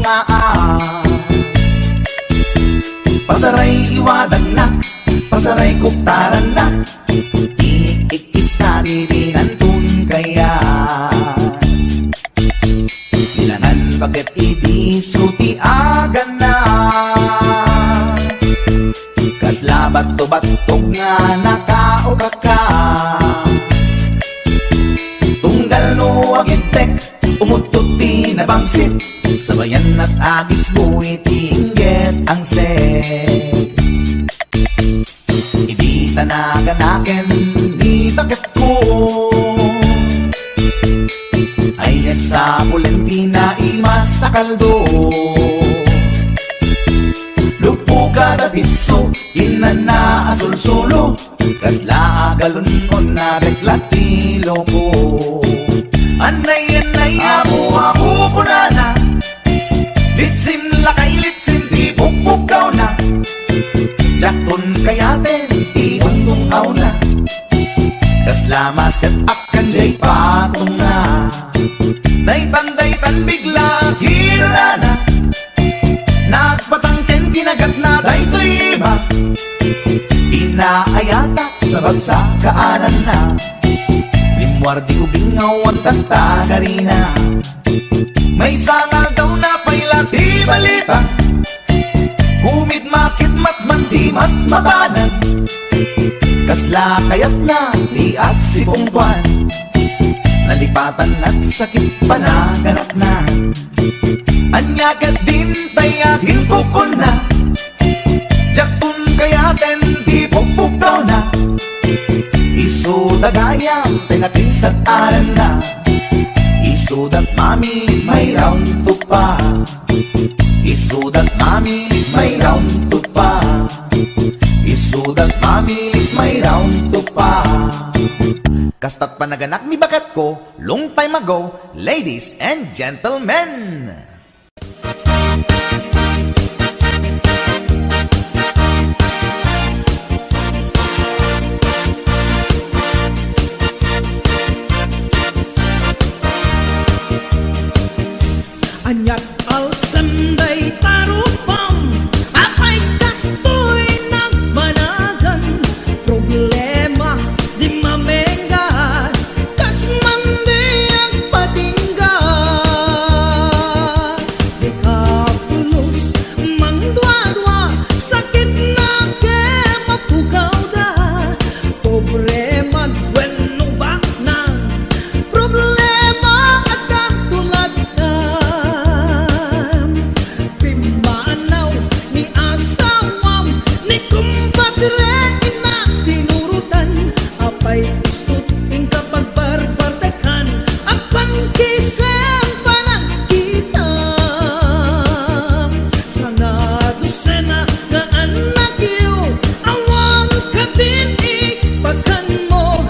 nga pasaray iwadan na, pasaray kuktaran na, iikis na dirinantun kaya. Ilangan bakit idisuti agan na, kasla bato-batog nga nakaoga ka. Tunggal no agintek, umutot pinabangsit, sabayan at agis buwit ingget ang set. Hindi tanaganaken, di bakit ko ayat sa Pulentina imas sa kaldo. Lupuga da pitso, inana asul-sulo, kasla agalon ko na reklatilo ko. Anay-anay ako punana, litsim lakay litsim di pukpukaw na, jakton kayaten di ungtungaw na, kasla maset akan jay patong na. Daytan bigla kirana, nagpatangken kinagat na daytoy iba, pinaayata sa bagsakaanan na, limwardi ubingaw ang tantagarina. May sangal daw na pailati balita, kumit makit matman di matmatanan, kasla kayat na di at sipungkwan, nalipatan at sakit panaganap na. Anyagat din tayahin kukon na, jaktun kayaten di pukpukaw na, isudagayang tinakisat aran na, isudat mami may round to pa, isudat mami may round to pa, isudat mami may round to pa. Kastat panaganak mi bakat ko long time ago, ladies and gentlemen. Anyak alsanday tarupam, apay kastoy nagbanagan, problema di mamenga, kas mandi ang patingga. Di kapulos mangdwa-dwa, sakit na ke mapugaw da, problema bueno ba na, problema at katulad ka. Pimanaw ni asawam, ni kumpadre ina sinurutan, apay isut ing kapag barbardekan, ang pangkisen panangkitam. Sana dosena ka anak iyo, awan ka din ikbakan mo,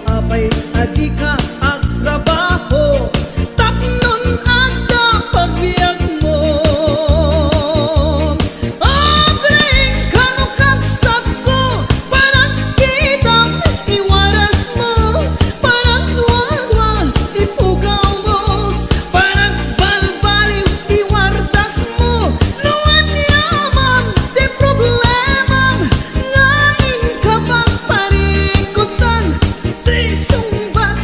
apay adi ka at trabaho, tapnon ada pagbiag mo. Abring kanukabsat ko, parang kitang iwaras mo, parang duwa-duwa ipugaw mo, parang balbaliw iwardas mo, nuwan yaman di problemang, ngain ka pang parikutan, di sumbat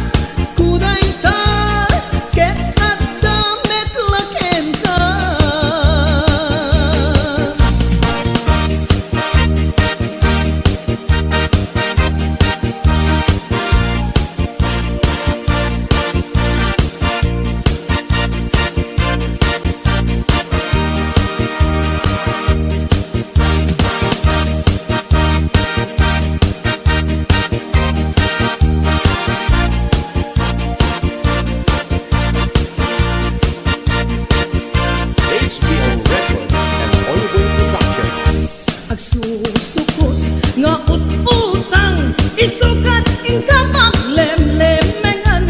kuday ta, ket at damit laken ka. HBO Records and Oliver Productions. Agsusukot nga ut-utang, isugat ing kapaglemlemengan,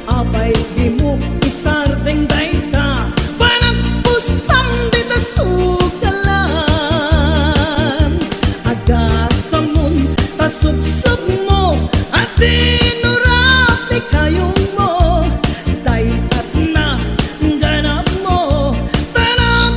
apay di mo isardeng dayta, parang pustam di tasugalan. Agasamon tasubsub mo, at dinurap di kayong mo, day at na ganap mo, tanang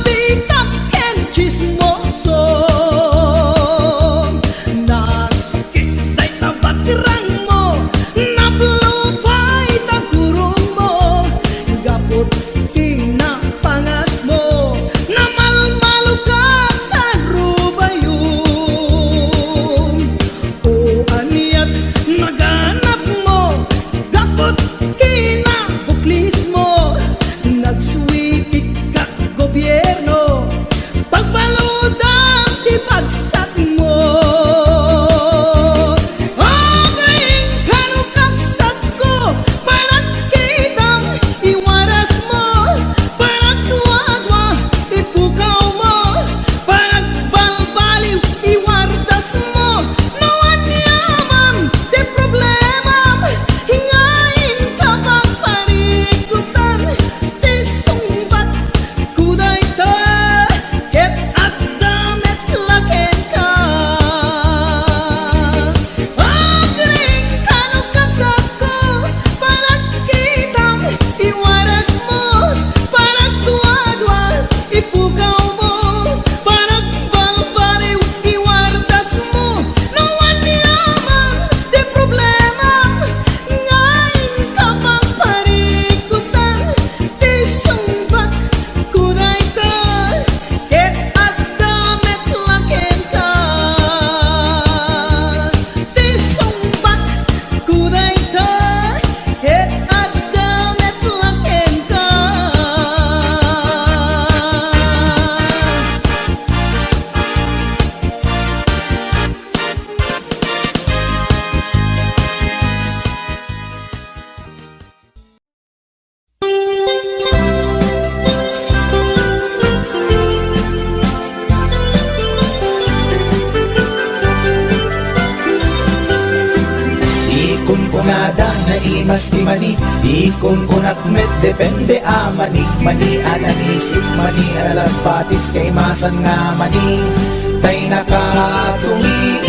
mas di mani, ikon kunak met depende a mani, mani ananisip, mani analagpatis kay masan nga mani, tay nakatumiip,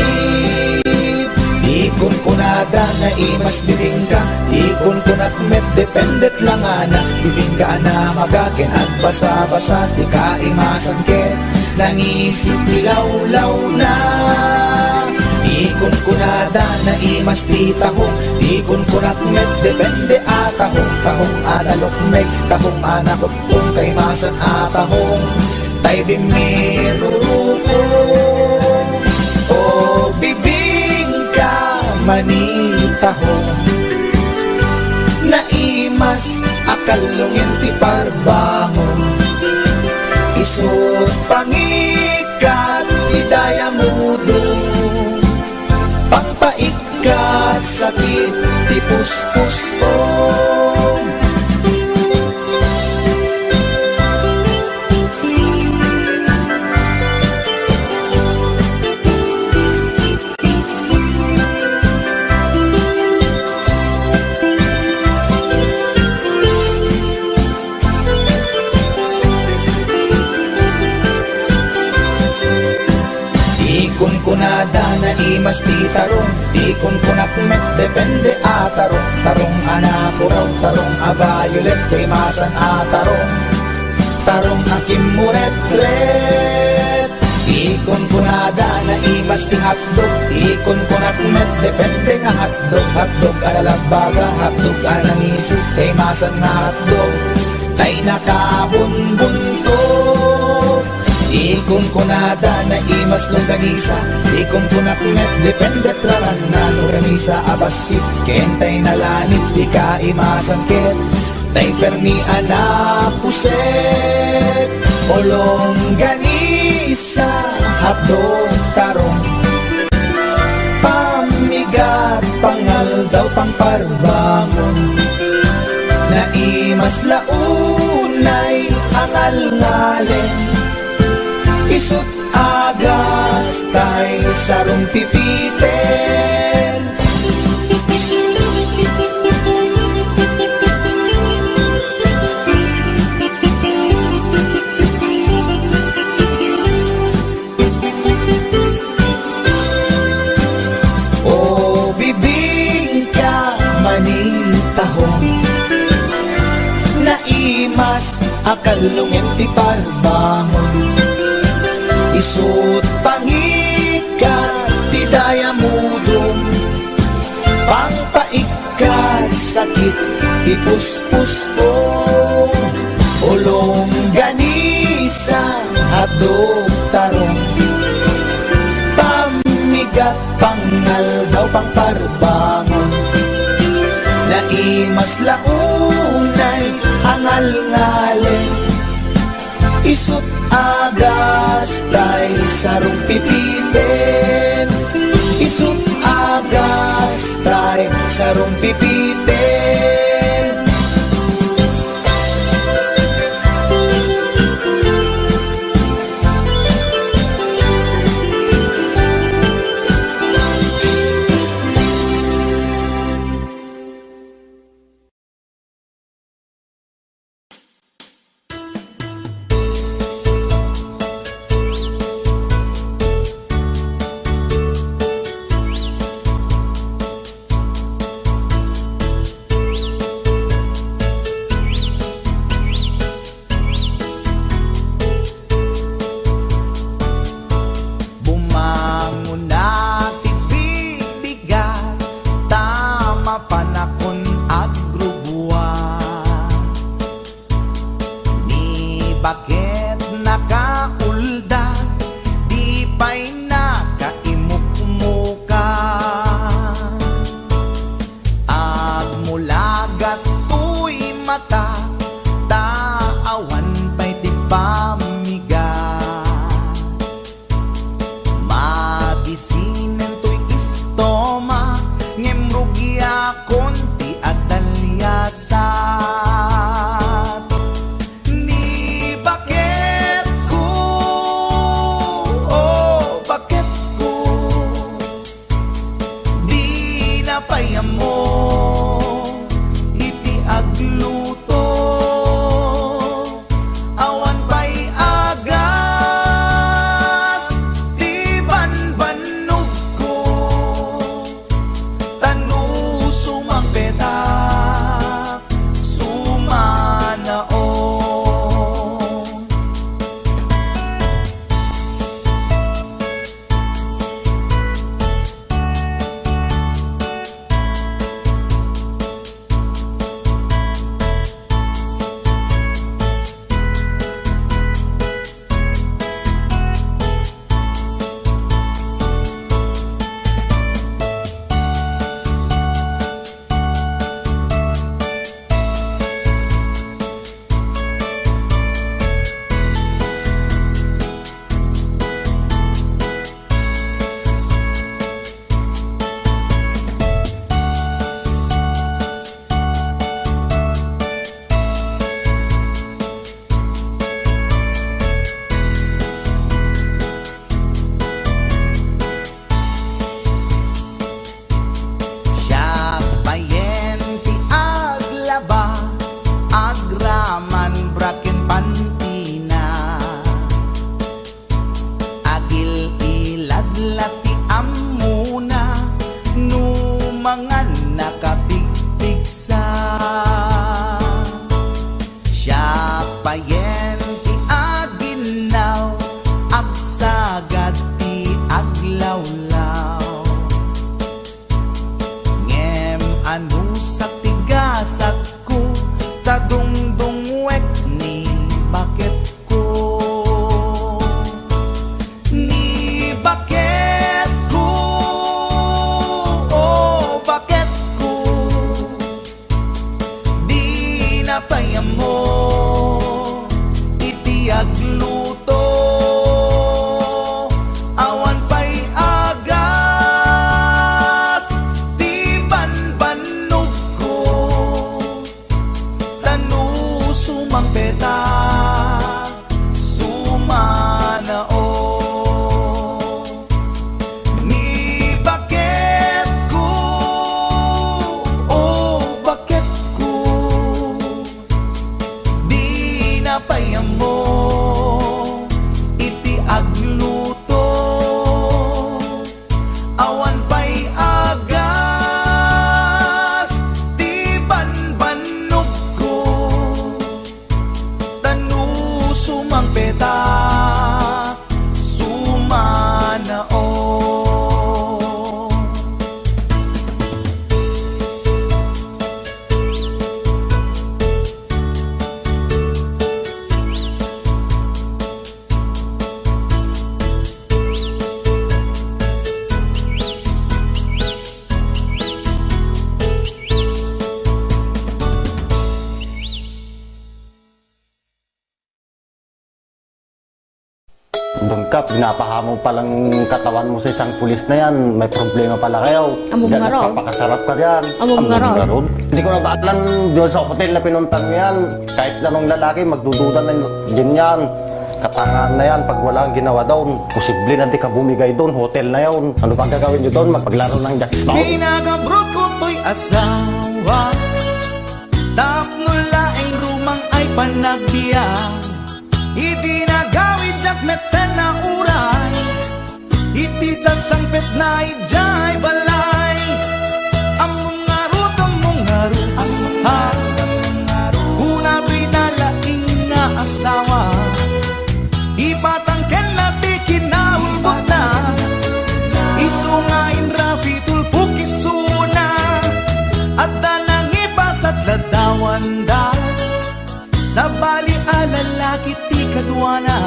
ikon kunada na imas bibingka, ikon kunak met dependet lang ana, bibingka na magakin at basa-basa, di ka imasan ken, nangisip nilaw-law na. Ikon kunada na imas ti tahong, ikon kunak met depende a tahong, tahong analok meg, tahong anakot kung kay masan a tahong, tay bimirupong, o bibingka manitahong, na imas akalungin ti parbangon, isut pangikat idaya mudong, pangpaikat sakit ti puspusong. Ikon kunada na imas ti tarong, ikon kunak met depende a tarong, tarong anapuraw, tarong a violet kay masan a tarong, tarong akim muret-ret. Ikon kunada na imas ti hotdog, ikon kunak met depende nga hotdog, hotdog alalagbaga, hotdog anangisip kay masan nga hotdog, tay nakabunbuntot. Ikon kunada na imas longganisa, ikon kunak met depende traman na longganisa abasit, kentay nalanit di ka imasan ket, tay permi anapuset, o longganisa hapdog tarong, pamigat pangal daw pangparbangon, na imas launay angal ngalen, isut agas tay sarong pipiten. O bibingka manitahong, na imas akalungin ti parbangon, isut pangikat ti daya mudong, pangpaikat sakit ti puspusong, ulong ganisa hadog tarong, pamigat pangal daw pangparbangon, na imas launay angal ngalen, isut agas tay sarong pipiten, isut agas tay sarong pipiten. agluto. Awan pa'y agas, di banbanog ko. Tanu sumang peta, sumanao. Ni bakit ko, oh bakit ko, di napayam mo iti agluto. Awan pa'y agas, di banbanog ko. Tanu sumang peta, sumanao. Doon ka, pinapahamo palang katawan mo sa isang pulis na yan. May problema pala kayo. Among Diyan nga raw. nagpapakasarap ka diyan. Among nga raw. nga raw. Hindi ko na baalan doon sa hotel na pinuntan mo yan. Kahit lanong lalaki, magdududa na din yan. Katangaan na yan, pag wala ang ginawa doon. Posible na di ka bumigay doon, hotel na yun. Ano bang gagawin nyo doon? Magpaglaro ng jackstone? Pinagabrot ko to'y asawa, tapno laing rumang ay panagbiya. Iti nagawid jak meten na uray, iti sasangpet na ijay balay. Among ngarut, ha, kuna pinalaing nga asawa, ipatangken na ti kinaulbot na, isungain rafi tulpuk isuna, at danang ipasat ladawan da, sa bali alalaki ti kadwana,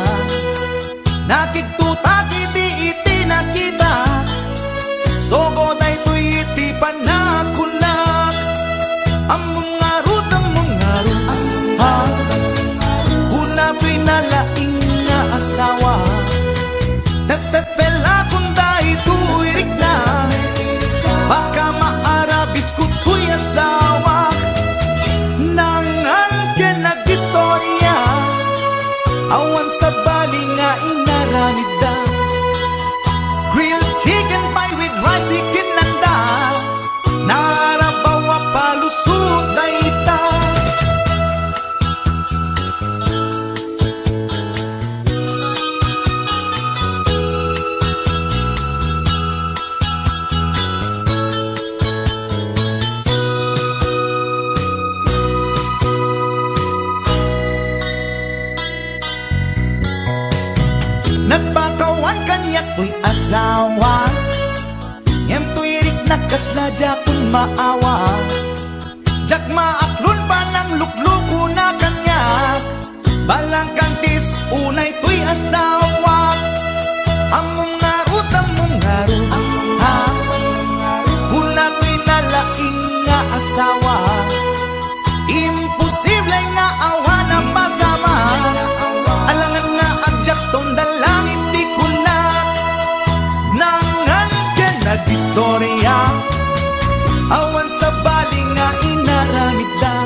nakiktutak iti nakita, sogo na ito'y iti panakunak. Among ngarut, ha, una pinalaing nga asawa, tetepela kung dahi tuirik na, baka maarabis ko to'y asawa. Nangan ka nag-istorya, awan sa bali nga inaramida, grilled chicken pie with rice di kinanda, narabaw palusot na ita. Nagpakawan kanya to'y asawa, ngem to'y rik nakasladya kung maawa. Jak maaklon pa ng lukluko na kanya, balang kantis unay to'y asawa. Among ngarut, ha, una to'y nalaing nga asawa, imposible nga awa na pasama. Alangan nga ang jackstone dalangin di kunat, nangan ka nag-istorya, awan sa bali nga inaramid da,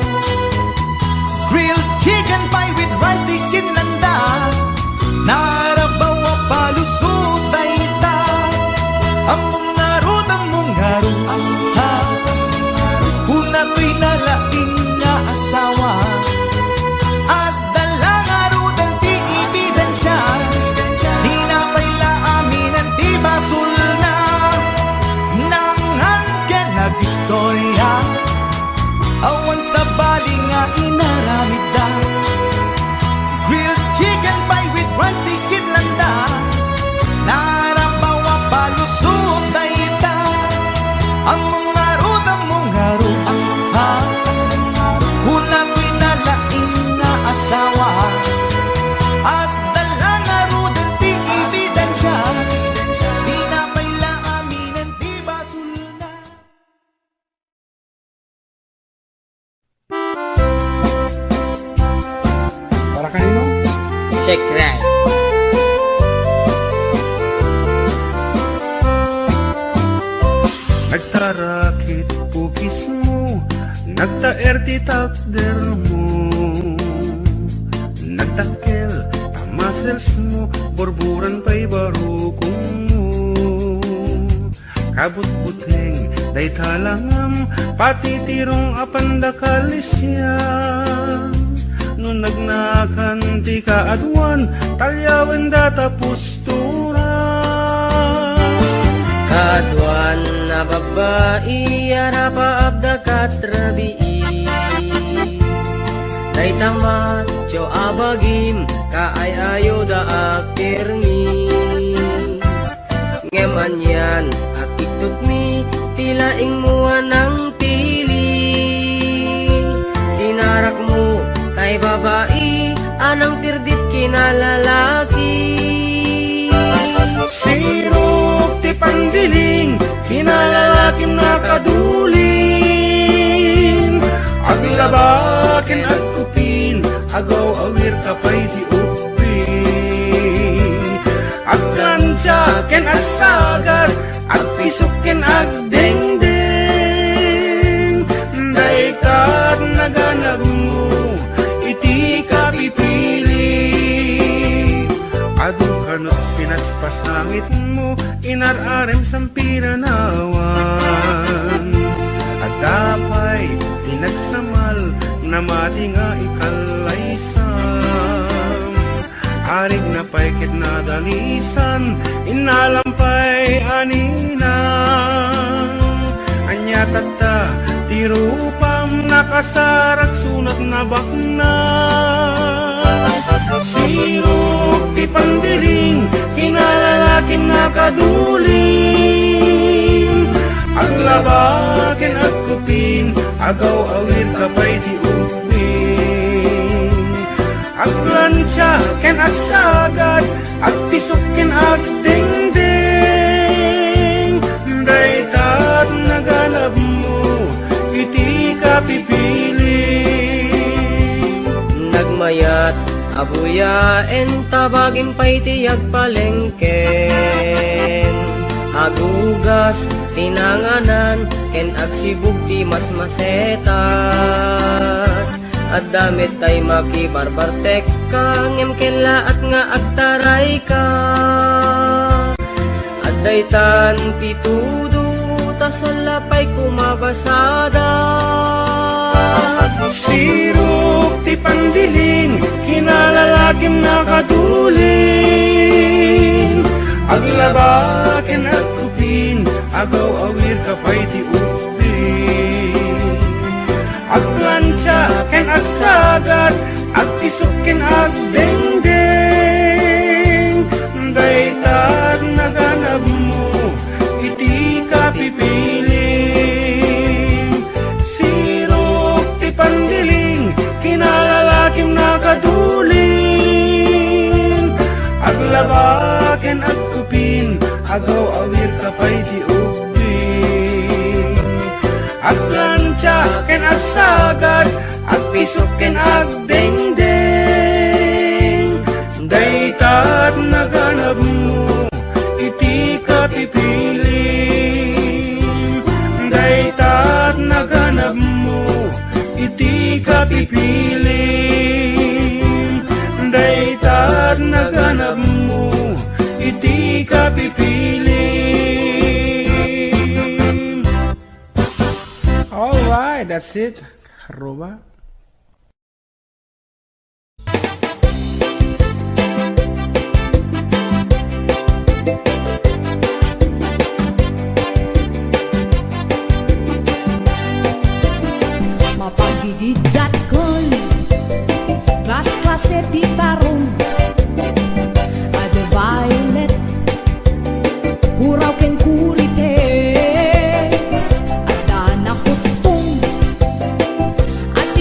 grilled chicken pie with rice di kinanda, na Check right. Nagtarakit pukis mo, nagtaer ti takder mo, nagtakkel tamasels mo, borburan pa'y barukong mo. Kabut-buteng day talangam, pati tirong apandakalisya. Nung nagnakan ti kaadwan, talyawan datapos Kaduan na babae, arapa abda katrabii. Day tamat, jo abagim, kaayayo da akirmi. Ngeman yan, akitut mi, tilaing mo ng pili. Sinarak mo, kay babae, anang tirdit kinalalaki. Sirok ti pandiling, kinalalakim na kaduling. Aglabakin at kupin, agaw awir kapay di upin. Aglansyaken at sagar, at pisukin at dengdeng. Daikat naganag mo, iti ka pipili. Adu kanot pinaspasangit mo, inararem sampiranawan. At dapay pinagsamal, na mati nga ikalaysam. Arig na paikit na dalisan, inalampay aninang. Anya tata, tirupam nakasarak sunat na bakna. Sirok ti pandiling, kinalalaking nakaduling. Aglabakin at kupin, agaw awir kapay di upin. Aglansyaken at sagad, at pisukin at dingding. Daitat nagalab mo, iti ka pipili. Nagmayat abuyaen tabagin pa'y tiyag palengken. Agugas tinanganan ken agsibug ti mas masetas. At damit tay makibarbartek ka, ngem kela at nga agtaray ka. At daytan pitudo tasalapay kumabasada. Sirok ti pandiling, kinalalakim na kaduling. Aglabakin at kupin, agaw awir kapay ti upin. Aglansyaken at sagat, at isukin at dengdeng. Daitat naganap mo, iti ka pipiling. Sirok ti pandiling, kinalalakim na kaduling. Aglabakin at kupin, agaw awir kapay ti upin. Aglansyaken at sagat, at pisukin at dengdeng. Daitat naganap mo, iti ka pipiling. Daitat naganap mo, iti ka pipiling. Daitat naganap mo, iti ka pipiling. Alright, that's it. Karuba. Mapagigidjat ko'y klas-klase ti tarong Ada violet Puraw ken kurite Ada nakutong At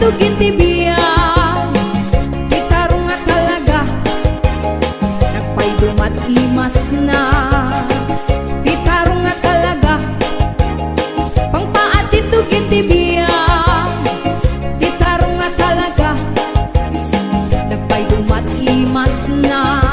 tugin ti biyag ti tarong nga talaga nagpaydumat imas na ti tarong nga talaga pangpaat ti tugin ti biyag ti tarong nga talaga nagpaydumat imas na.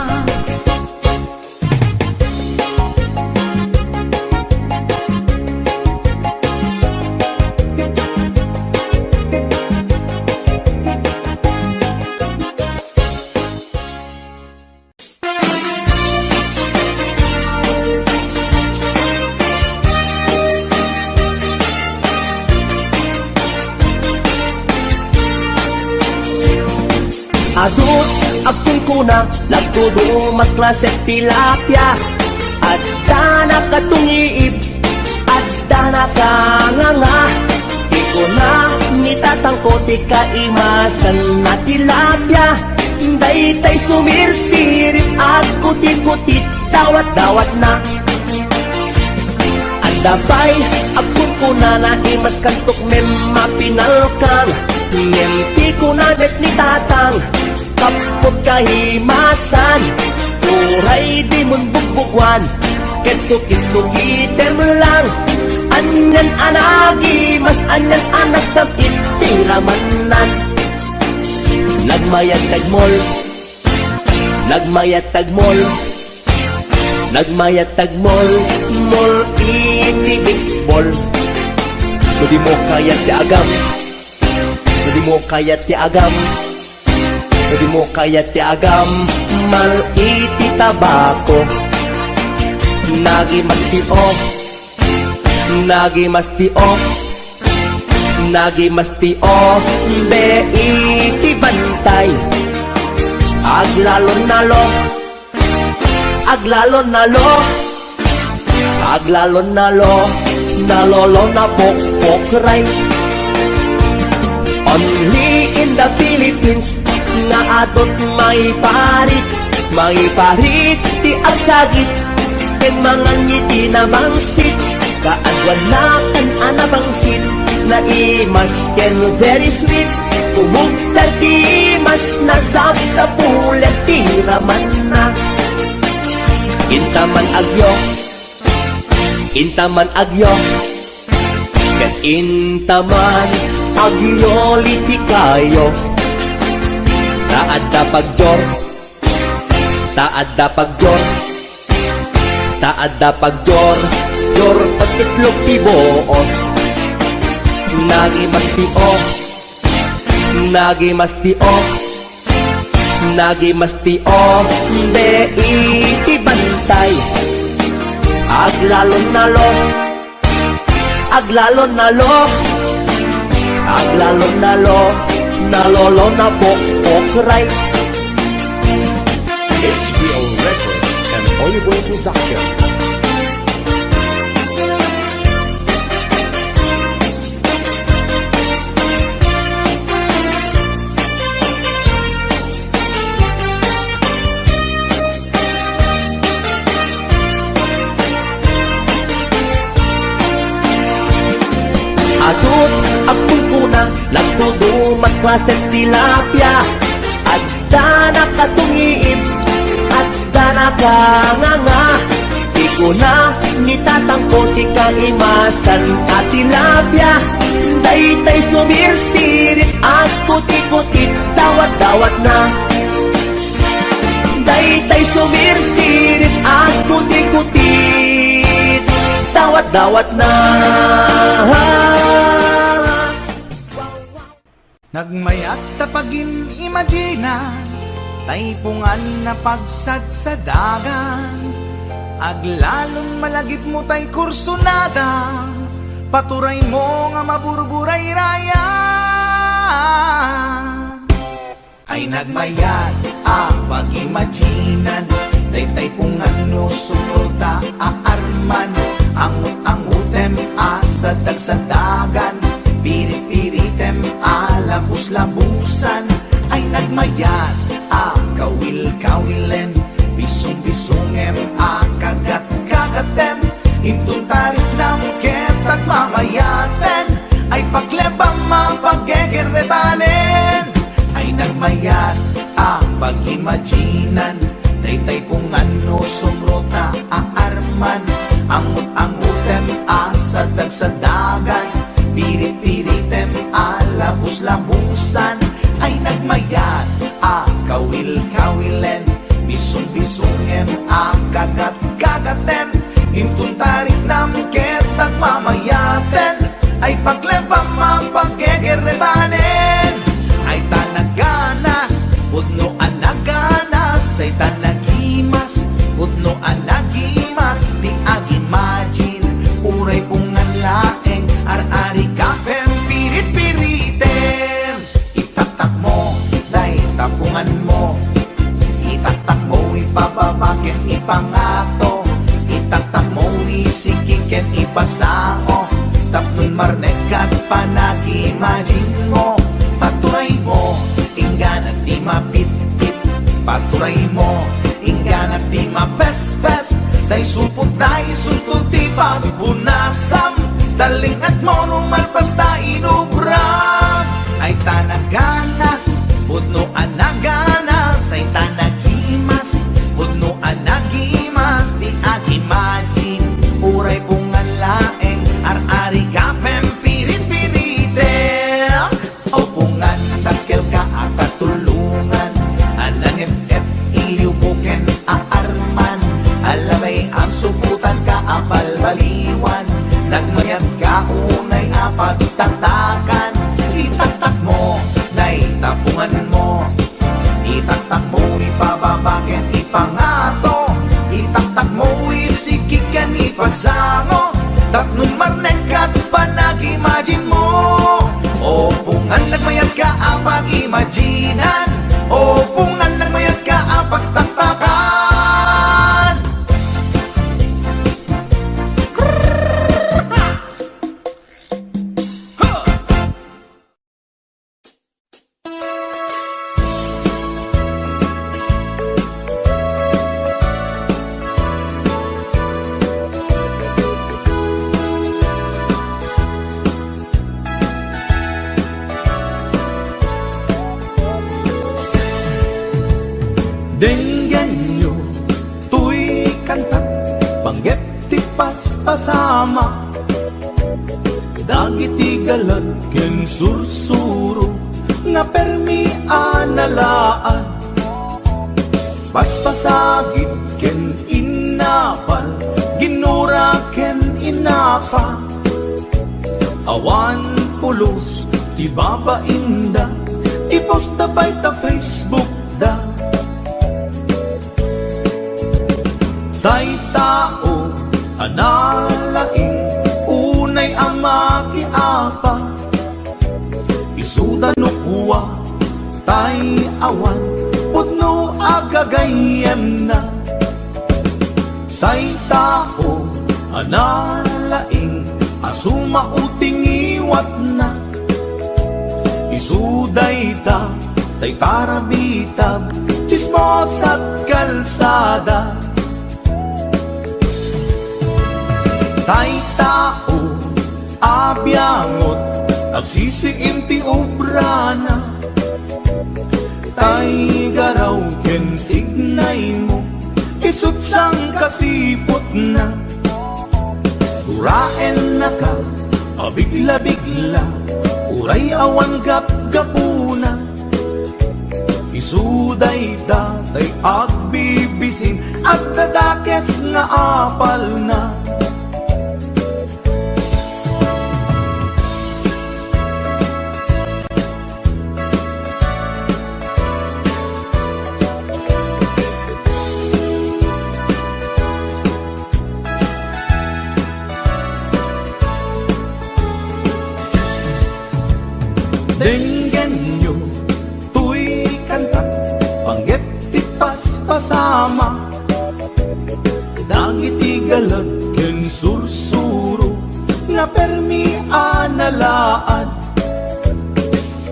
Adut akong kuna nagtudo magklase tilapia at dana katungiib at dana kanganga iko na nitatangko ti kaimasan na tilapia daytay sumirsirip at kuti-kutit dawat-dawat na at dabay akong kuna na imas kantok mapinalkan Nemti ko na bet ni tatang kapot kahimasan Uray di mon bugbugwan Ketsukit-sukitem lang Anyan anagi Mas anyan anak sakit Tiramanan Nagmayat tagmol Nagmayat tagmol Nagmayat tagmol Mol iti baseball Pwede mo kayat di agam Pwede mo kayat ti agam Pwede mo kayat ti agam Mal iti tabako Nagi mas ti off Nagi mas ti off Nagi mas ti off Be iti bantay Aglalon nalo Aglalon nalo Aglalon nalo Nalolo na pok-pokray Only in the Philippines nga atot may parit ti agsagit ken mga ngiti na mangsit kaadwan na kan anabangsit na imas ken very sweet kumugta ti mas nasap sa pulen tiraman na intaman agyo ken intaman agyoliti kayo Taadda pagjor Taadda pagjor Taadda pagjor Jor pagtitlog ti boos Nagi mas ti off Nagi mas ti off Nagi mas ti off De iti bantay Aglalon nalo Aglalon nalo Aglalon nalo Nalolo na pok-pokray HBO Records and Oliver Production. Adut akong kuna Nagtudo magklase tilapia At dana katungiib At dana kanganga Di ko na nitatangko ti kaimasan at tilapia Daytay sumirsirit at kuti-kutit Dawat-dawat na Daytay sumirsirit at kuti-kutit Dawat-dawat na Nagmayat tapagin imagina Taypungan na pagsad sa dagan Aglalong malagip mo tay kursunada Paturay mo nga maburburay raya Ay nagmayat pag-imaginan Taypungan no suruta aarman Angut-angutem sa dagsadagan Pirit-piritem labus-labusan Ay nagmayat kawil-kawilen Bisong-bisongem kagat-kagatem Intong tarik ng ket at mamayaten Ay paglebang mapaggegeretanen ay nagmayat pag-imaginan daytay kung ano sumrota aarman amot-amutem sa dagsadagan pirit-piritem labus-labusan ay nagmayat kawil-kawilen bisong-bisongem kagat-kagaten hintun tarik nam ketang mamayaten ay paglebang mapaggegeretanen ay tanaganas pudno anaganas ay tanagimas pudno anagimas di agimagine uray pungan laeng ar-ari kapem pirit-piritem itatak mo day tapungan mo itatak mo ipababaken ipangato itatak mo isikiken ipasao tapnon marnekat panag-imagine mo paturay mo inggan at di mapit-pit paturay mo inggan at di mapes-pes day supot day suntod di pagpunasam taling at mo numalpas ta inubram ay tanaganas pudno anaganas ay tanagimas pudno anagimas di agimagine uray pungan laeng ar-ari kapem pirit-piritem o pungan takkel ka akatulungan anang ep iliw buken aarman alamay ang suputan ka abalbaliwan nagmayat ka unay apagtatakan itatak mo day tapungan mo itatak mo ipababaken ipangato itatak mo isikiken ipasango tapnon marnekat panag-imagine mo o pungan nagmayat ka apag-imaginan o pungan nagmayat ka apagtatakan Denggan nyo, tuy kantat, panggep ti paspasama dagiti galad ken sursuro nga permi analaan paspasagit ken inapal ginura ken inapa awan pulos ti babainda iposta bay ta Facebook da tay tao analaing unay ang makiapa isuda no kuwa tay awan pudno agagayem na tay tao analaing asuma uting iwat na isuday ta tay tarabitab chismos at kalsada tay tao abyangot agsisiim ti obrana tay garaw ken tignay mo isut sang kasipot na uraen na ka abigla-bigla uray awan gap-gapuna isuday datay agbibisin at dadakets nga apal na denggan nyo, tuy kantak, panggep ti paspasama dagiti galad ken sursuro nga permi analaan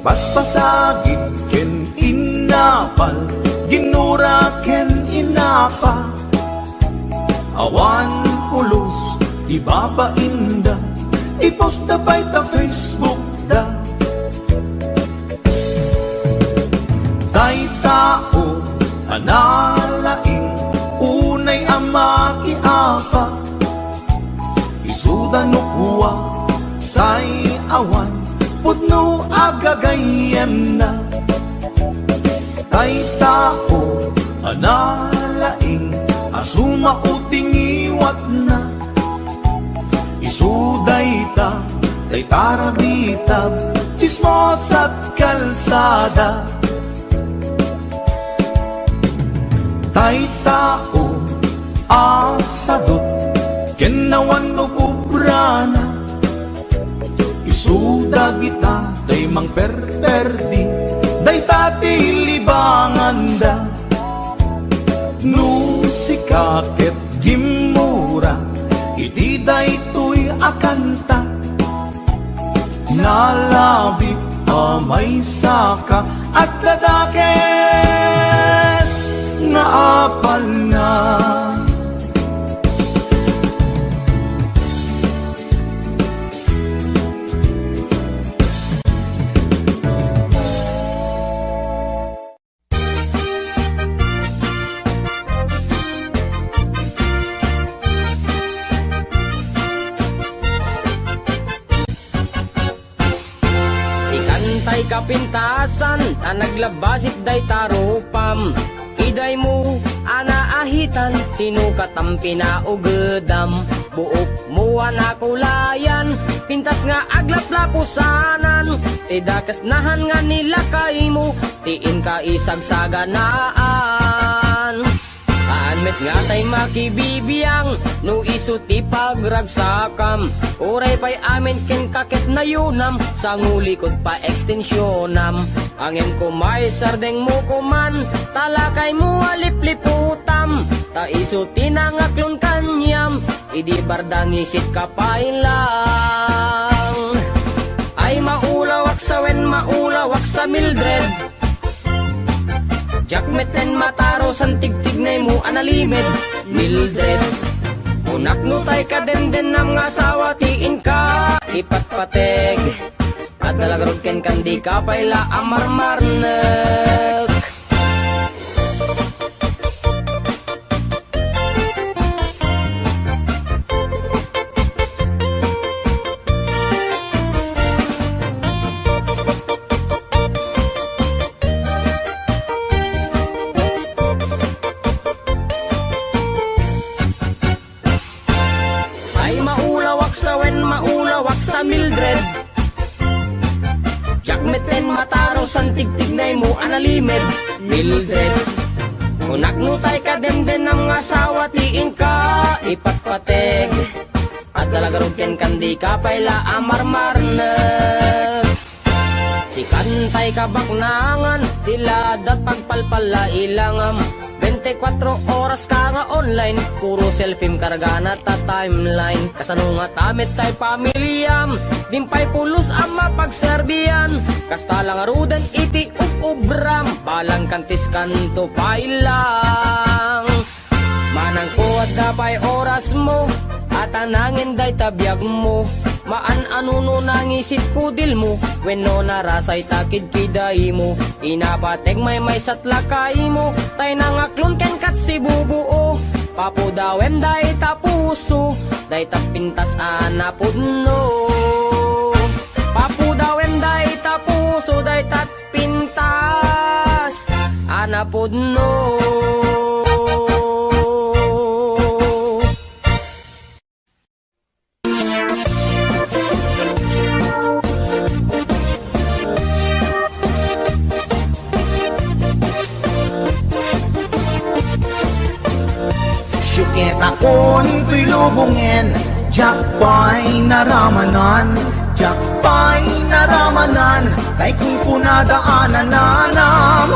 paspasagit ken inapal ginura ken inapa awan pulos ti babainda iposta bay ta Facebook da analaing unay ama kiapa isuda no kuwa tay awan pudno agagayem na tay tao analaing asuma uting iwat na isuday ta tay tarabitab chismos at kalsada tay tao asadot kenawan no bubrana isuda kita day mang perperdi day tati libanganda no sikaket gimura iti day tuy akanta nalabit amay saka at ladakes nga apal na Tay kapintasan, ta naglabasik day tarupam Iday mo, anaahitan, sino katampi na ugedam Buok mo anakulayan, pintas nga aglaplapusanan Tidakas nahan nga nila kay mo, tiin ka isagsaganaan Kaanmet nga tay makibibiyang, no iso ti pagragsakam Uray pa'y amin ken kakit na yunam, sa ngulikod pa ekstensyonam Angin ko may sardeng mo kuman, talakay mo alipliputam Ta iso tinangaklon kanyam, idi bardang isit kapailang Ay maulawak sa wen, maulawak sa Mildred Jakmeten mataro san tigtignay mo analimed Mildred Unak no tay ka den nam nga asawa tiin ka ipatpateg At dalagarod ken kandi ka payla amarmarnek sa Mildred Jakmeten mataro san tigtignay mo analimed Mildred Unak nutay ka den ang asawa tiin ka ipatpateg At dalagarod ken kandi ka payla amarmarnek Si kantay ka baknangan tiladat pagpalpala ilangam 24 oras ka nga online Puro selfie kargana ta timeline Kasano nga tamit tay pamilyam Dimpay pulos ang mapagserbiyan Kasta lang arudan iti ubram Palang kantis kanto pailang Manang kuwad na pa'y oras mo At anangin day tabiyag mo Maan anuno nangisit kudil mo Wenno narasay takid kiday mo Inapateg may satlakay mo Tay nangaklon ken kat si bubuo Papudawem day tapuso Day tapintas anapudno Papudawem day tapuso Day tatpintas anapudno Syukit akon tuy lubungin Jakpay naramanan Jakpay naramanan Kay kung punadaanan nanam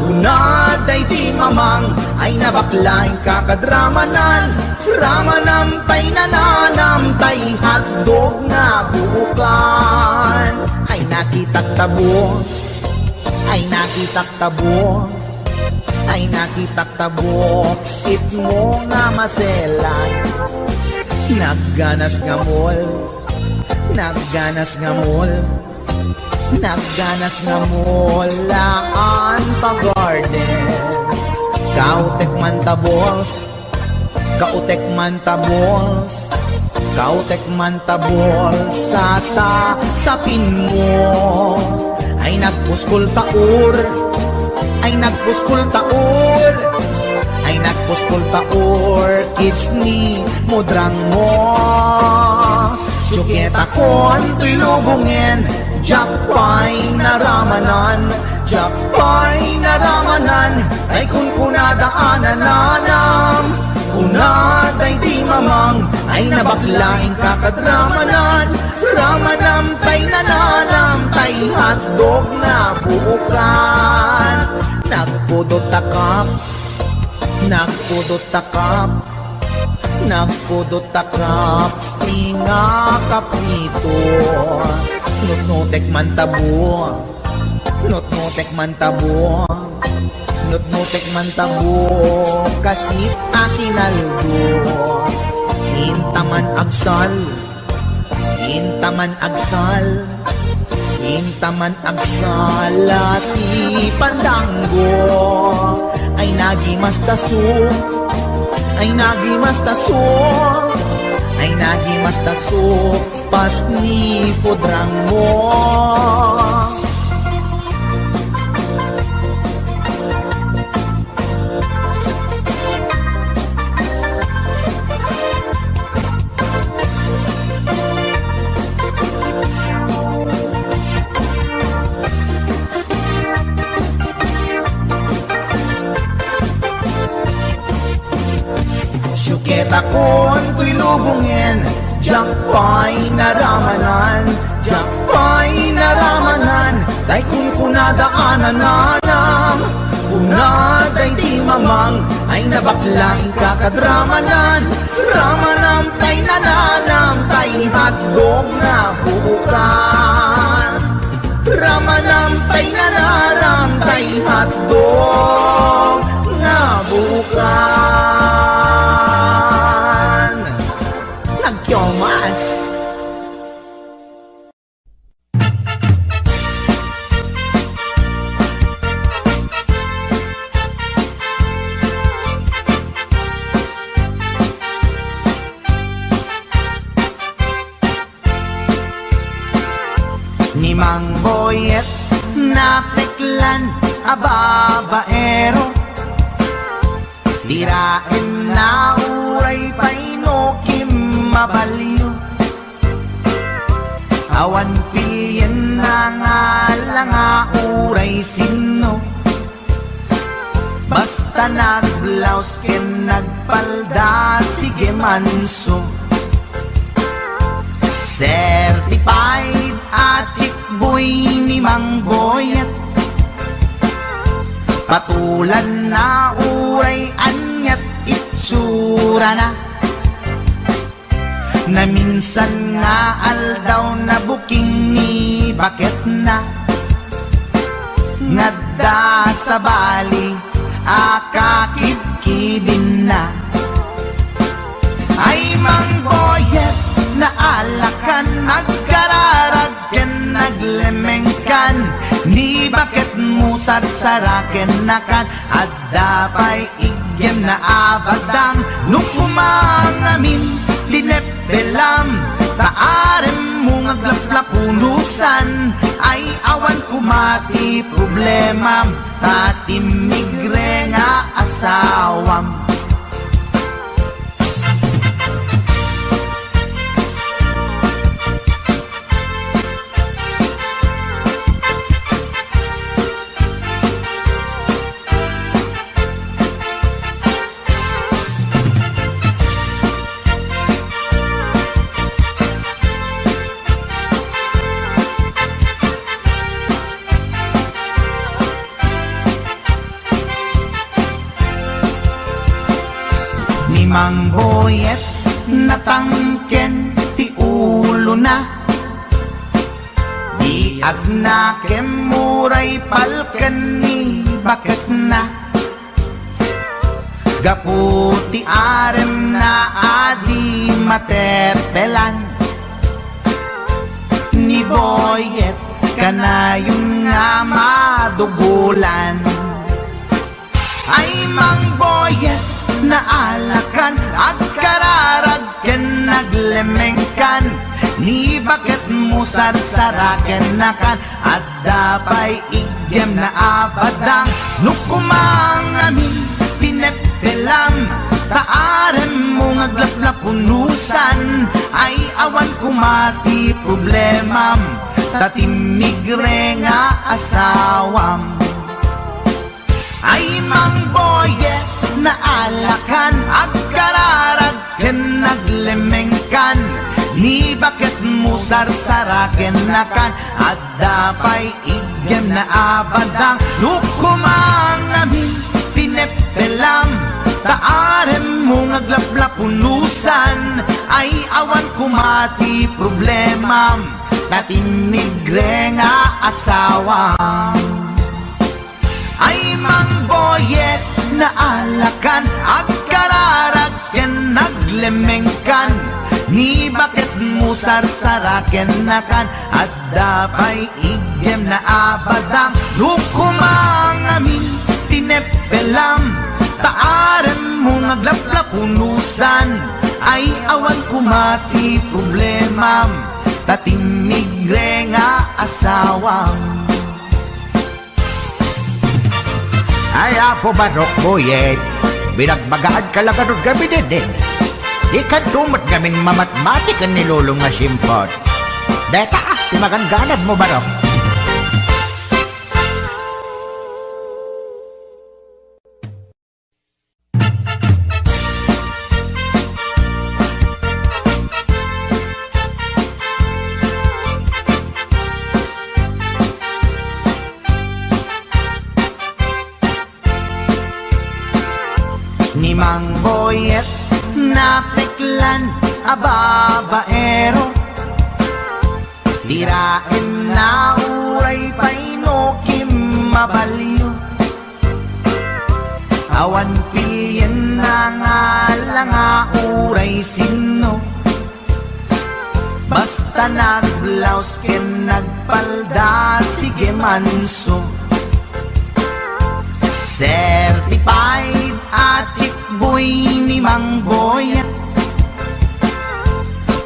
Punaday di mamang Ay nabaklain kakadramanan Ramanam tay nananam Tay hotdog na buukan Ay nakitak tabo Ay nakitak tabo Ay nakitak tabok sit mo nga maselan Nagganas nga mall Nagganas nga mall Nagganas nga mall Laan pa garden Kautek man tabols, kautek man tabols, kautek man tabols sa sapin mo. Ay nagpuskol taur, ay nagpuskol taur, ay nagpuskol taur, kids ni mudrang mo. Tsuketa kon to'y lubungin, Japay naramanan, Japay naramanan, ay kun kunadaanan nanam. Unaday di mamang, ay nabaklain kakadramanan, ramanam tay nananam, tay hotdog na buukan. Nagpudot takap, nagpudot takap, nagpudot takap, tinga kaprito. Nutnutek man tabo, nutnutek man tabo, nutnutek man tabo, kasi akinaldo. Intaman agsal, intaman agsal, intaman agsal, ati pandanggo. Ay nagimas taso, ay nagimas taso, ay nagimas taso, pas ni pudrang mo. Syuketa kon to'y lubungin, Japay naramanan, Japay naramanan, tay kun kunadaanan nanam. Unaday di mamang, ay nabaklain kakadramanan, ramanam tay nananam, tay hotdog na buukan. Ramanam tay nananam, tay hotdog na buukan. Nagkyomas. Ni Mang Boyet na peklan ababaero, dirain na uray painokim mabaliw. Awan pilyen na nga langa uray sino, basta nagblaus ken nagpalda sige manso. Certified at chickboy ni Mang Boyet, patulan na uray anyat itsura na, na minsan nga aldaw na buking ni bakit na, ngadda sa bali akakibkibin na. Ay Mang Boyet, naalakan, nagkararagken, naglemengkan, ni bakit mo sarsaraken nakan, at dapay igyem na abadang, nukumangamin, linepelam, taarem mo ngaglaplapunusan, ay awan kumati problema, tatimigre nga asawam. Mang Boyet natangken ti ulo na, di agnakem muray palken ni bakit na, gaputi arem na adi matetelan, ni Boyet kanayon nga madugulan. Ay Mang naalakan, agkararag ken naglemengkan, ni bakit mo sarsaraken nakan, at dapay igem na abadang, nukumang amin tinepelam, taarem mo ngaglaplapunusan, ay awan kumati problemam, tatimigre nga asawam. Ay mang boye naalakan, agkararag ken naglemengkan, ni bakit mo sarsaraken nakan, at dapay igem na abadang, nukumang amin tinepelam, taarem mo ngaglaplapunusan, ay awan kumati problemam, tatimigre nga asawam. Ay mang boyet naalakan, agkararag ken naglemengkan, ni bakit mo sarsaraken nakan, at dapay igem na abadang, nukumang amin tinepelam, taarem mo ngaglaplapunusan, ay awan kumati problemam, tatimigre nga asawam. Ay, apo barok boyet, binagbagaan ka lang anong gabi din. Di ka tumat gaming mamatmatik ang nilulong nga simpot. Deta, timaganganad mo barok. Ni mang boyet napeklan ababaero, tirain na uray painokim mabaliw, awan pilyen na nga langa uray sino, basta nagblaus ken nagpalda sige manso. Certified at chickboy ni mang boyet,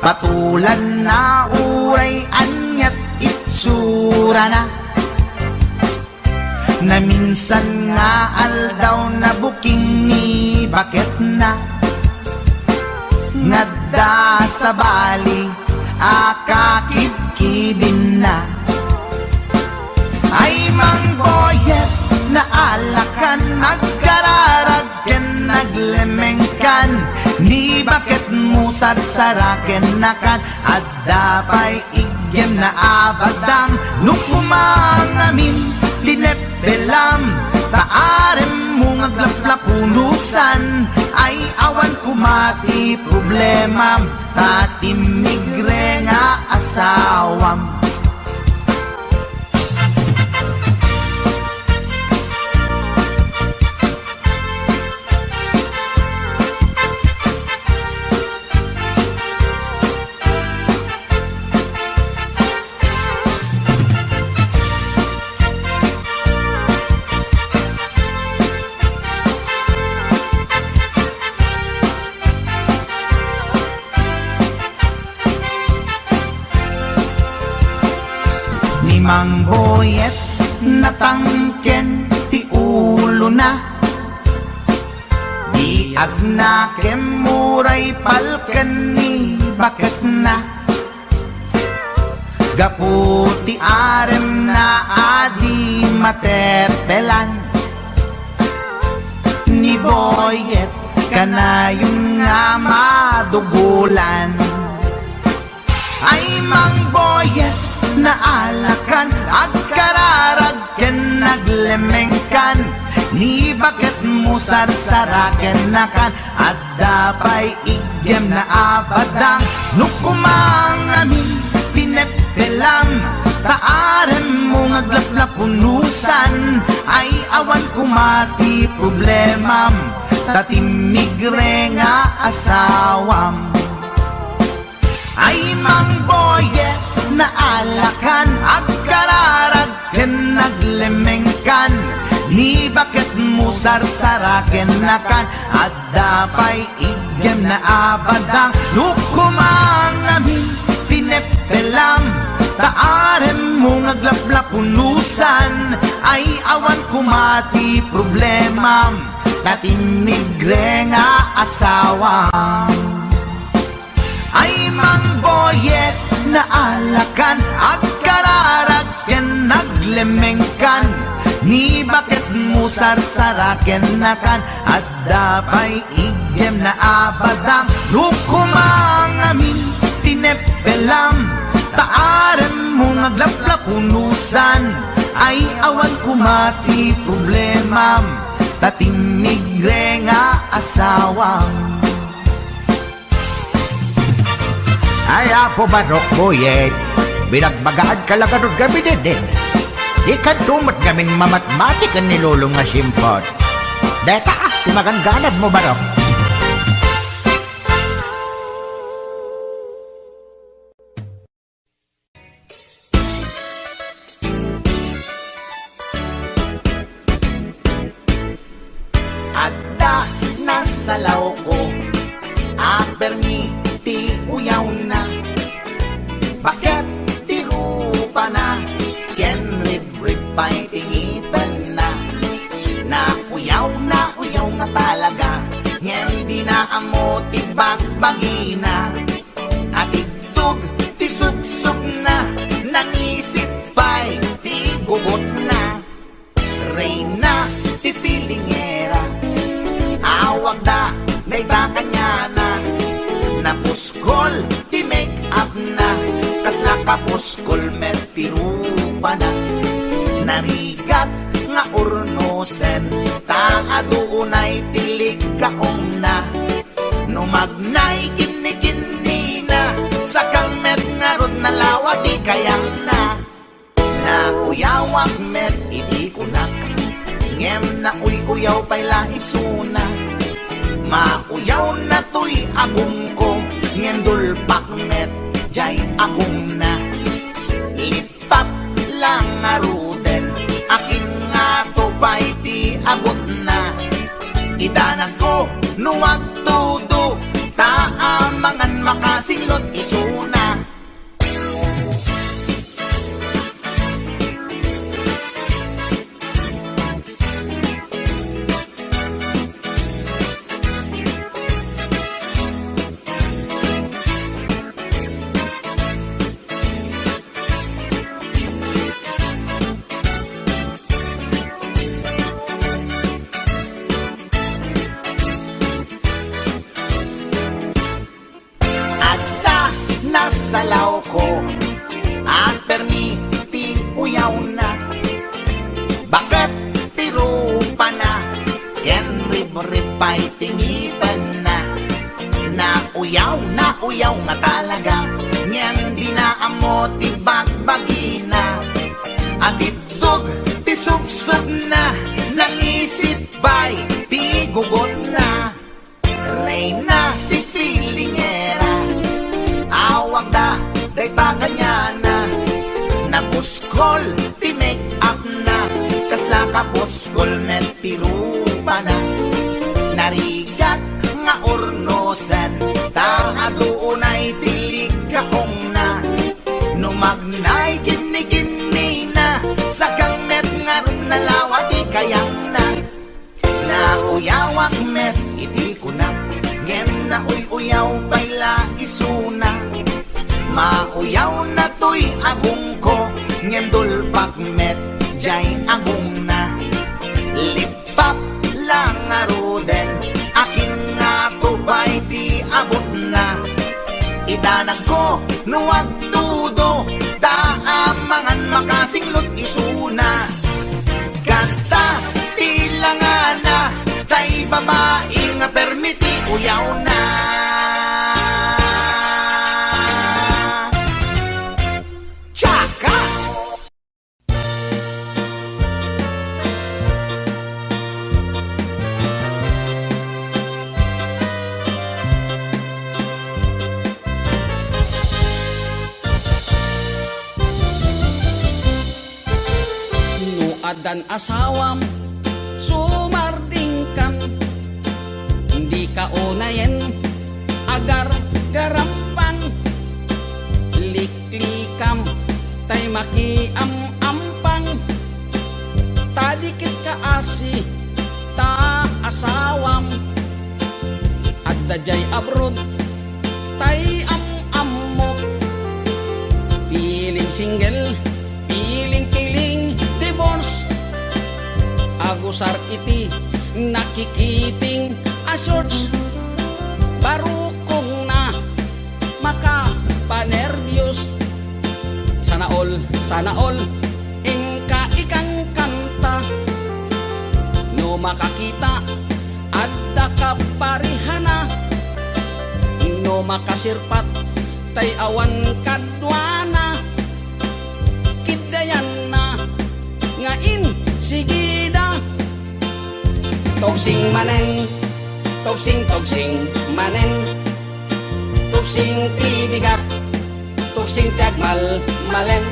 patulan na uray anyat itsura na, na minsan nga aldaw na buking ni bakit na, ngadda sa bali akakibkibin na. Ay mang boyet naalakan, nagkararag ken naglemengkan, ni bakit mo sarsaraken nakan, at dapay igem na abadang, nukumang amin tinepelam, taarem mo ngaglaplapunusan, ay awan kumati problemam, tatimigre nga asawam. Mang boyet natangken ti ulo na, di agnakem muray palken ni bakit na, gaputi arem na adi matetelan, ni boyet kanayon nga madugulan. Ay mang boyet naalakan, agkararag ken naglemengkan, ni bakit mo sarsaraken nakan, at dapay igem na abadang, nukumang amin tinepelam, taarem mo ngaglaplapunusan, ay awan kumati problemam, tatimigre nga asawam. Ay mang boyet naalakan, agkararag ken naglemengkan, Ni bakit mo sarsaraken nakan at dapay igyam na abadang nukumang amin tinepelam taarem mo ngaglaplapunusan ay awan kumati problema natinigre nga asawa ay mangboyet na alakan at kararagyan naglemengkan ni bakit mo sarsaraken nakan at dapay igyem na abadang nukumang amin tinepelam taarem mo ngaglaplapunusan ay awan kumati problema tatimigre nga asawa ay apo barok boyet binagbagaad kalagarod gabi din di ka tumat gamin mamatmatikan ni lulong nga simpot deta timaganganad mo barok adda nasalaw ko aperni ti uyaw na bakit ti rupa na ken rib pa'y tingipan na uyaw nga talaga ngayon di na amo ti bagbagina at itug ti subsub na nangisit pa'y ti gugot na reyna ti filingera awag da dayta kanya na puskol ti make up na kasla ka puskol met ti rupa na narigat nga urnosen ta adunay tilig kaong na numagnay kini na sa met nga rod na lawa di kayang na uyawak met idi kunak ngem na uyaw pay la isuna mauyaw na to'y agong ko ngendul pakmet jay agong na lipap lang nga ruden akin nga to pa'y di abot na idanag ko nuwag tudo taamangan makasinglot isuna salaw ko at permiti uyaw na bakit tirupa na ken rib-ribay tingipan na uyaw nga talaga nyen di na amo ti bagbagina at itug ti subsub na nangisit bay ti gugot na reyna ti filingera awag da dayta kanya na puskol ti make up na kasla ka puskol met ti rupa na narigat nga ornosan ta adunay tilig kaong na numagnay kini na sa met nga rod na lawa di kayang na uyawak met iti kunak ngem na uyaw bayla isuna mauyaw na to'y agong ko ngendul pakmet jay agong na lipap lang nga ruden akin nga tubay di abot na idanag ko nuwag tudo taamangan makasinglot isuna kasta tila nga na tay babae nga permiti uyaw na adan asawam sumarding kan, hindi ka unayen, agar garampang, liklikam, tay makiam-ampang, tadikit ka asi, ta asawam, at dajay abroad, tay am-ammo, piling single, piling-piling divorce, agusar iti nakikiting asorts, barukong na makapanervyos, sana all ingka ikang kanta, no makakita adda ka parihana, no makasirpat tay awan kadwana, kidayan na ngain sigida, togsing manen, togsing manen, togsing tibigat, togsing tiagmal malen,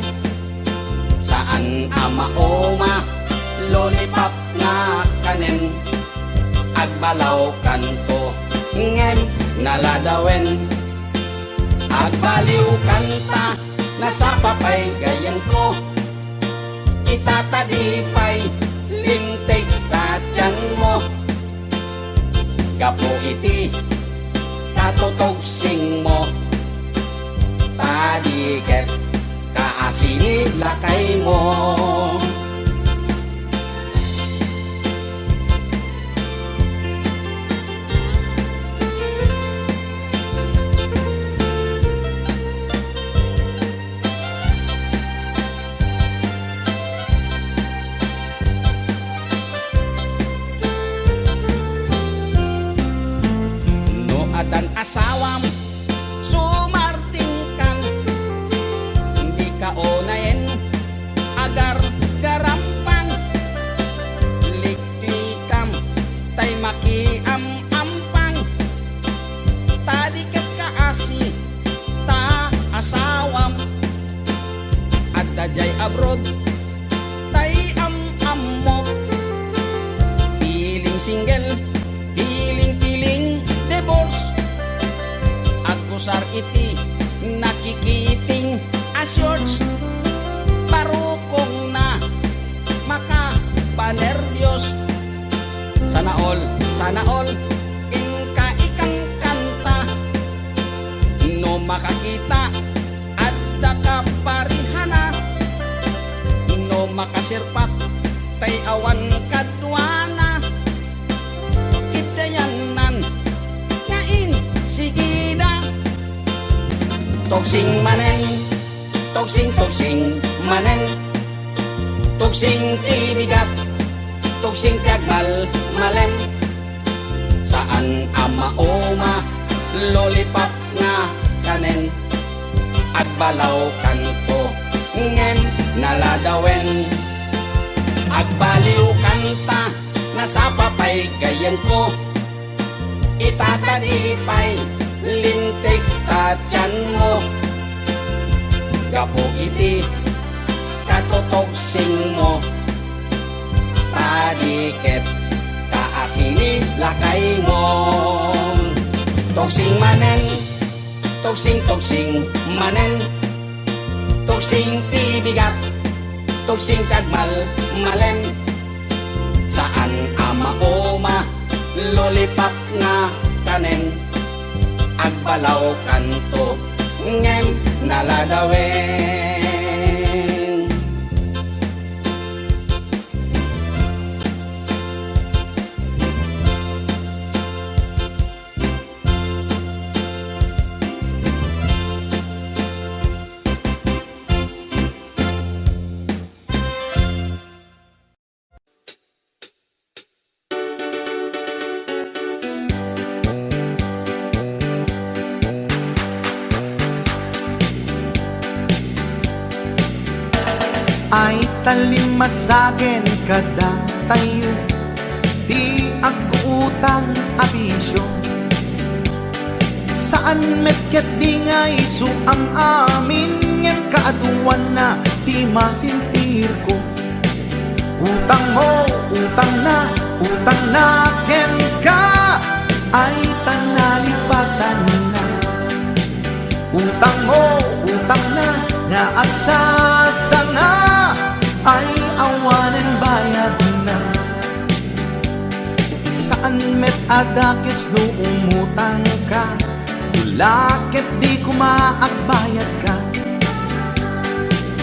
saan ama-oma lollipop nga kanen, agbalaw kanto ngem naladawen, agbaliw kanta nasa papay gayan ko, itatadipay lintik tatyan mo, gapo iti katotogsing mo, tadiket kaasini lakay mo. Dan asawam sumarding kan, hindi ka unayen, agar garampang, liklikam, tay makiam-ampang, tadiket ka asi, ta asawam, at dajay abroad, tay am-ammo, piling single, piling-piling divorce, agusar iti nakikiting asyors, parukong na makapanervyos, sana all ingka ikang kanta, no makakita adda ka parihana, no makasirpat tay awan kadwana, kidayanan ngain sigida, togsing manen, togsing manen, togsing tibigat, togsing tiagmal malen, saan ama-oma lollipop nga kanen, agbalaw kanto ngem naladawen, agbaliw kanta nasa papay gayan ko, itatadipay lintik tatyan mo, gapo iti katotogsing mo, tadiket kaasini lakay mo, togsing manen, togsing manen, togsing tibigat, togsing tagmal malen, saan ama-oma lollipop nga kanen, agbalaw kanto ngem naladawen. Ay talimasagen kada tayo, di agutang abisyo, saan metket dingay su ang amin ngem kaaduan na di masintir ko, utang mo utang na Utang na ken ka ay tanalipatan na. Utang mo, utang na nga agsasanga ay awanan bayad na. Saan met agakis no umutang ka, ulakit di kumaagbayad ka.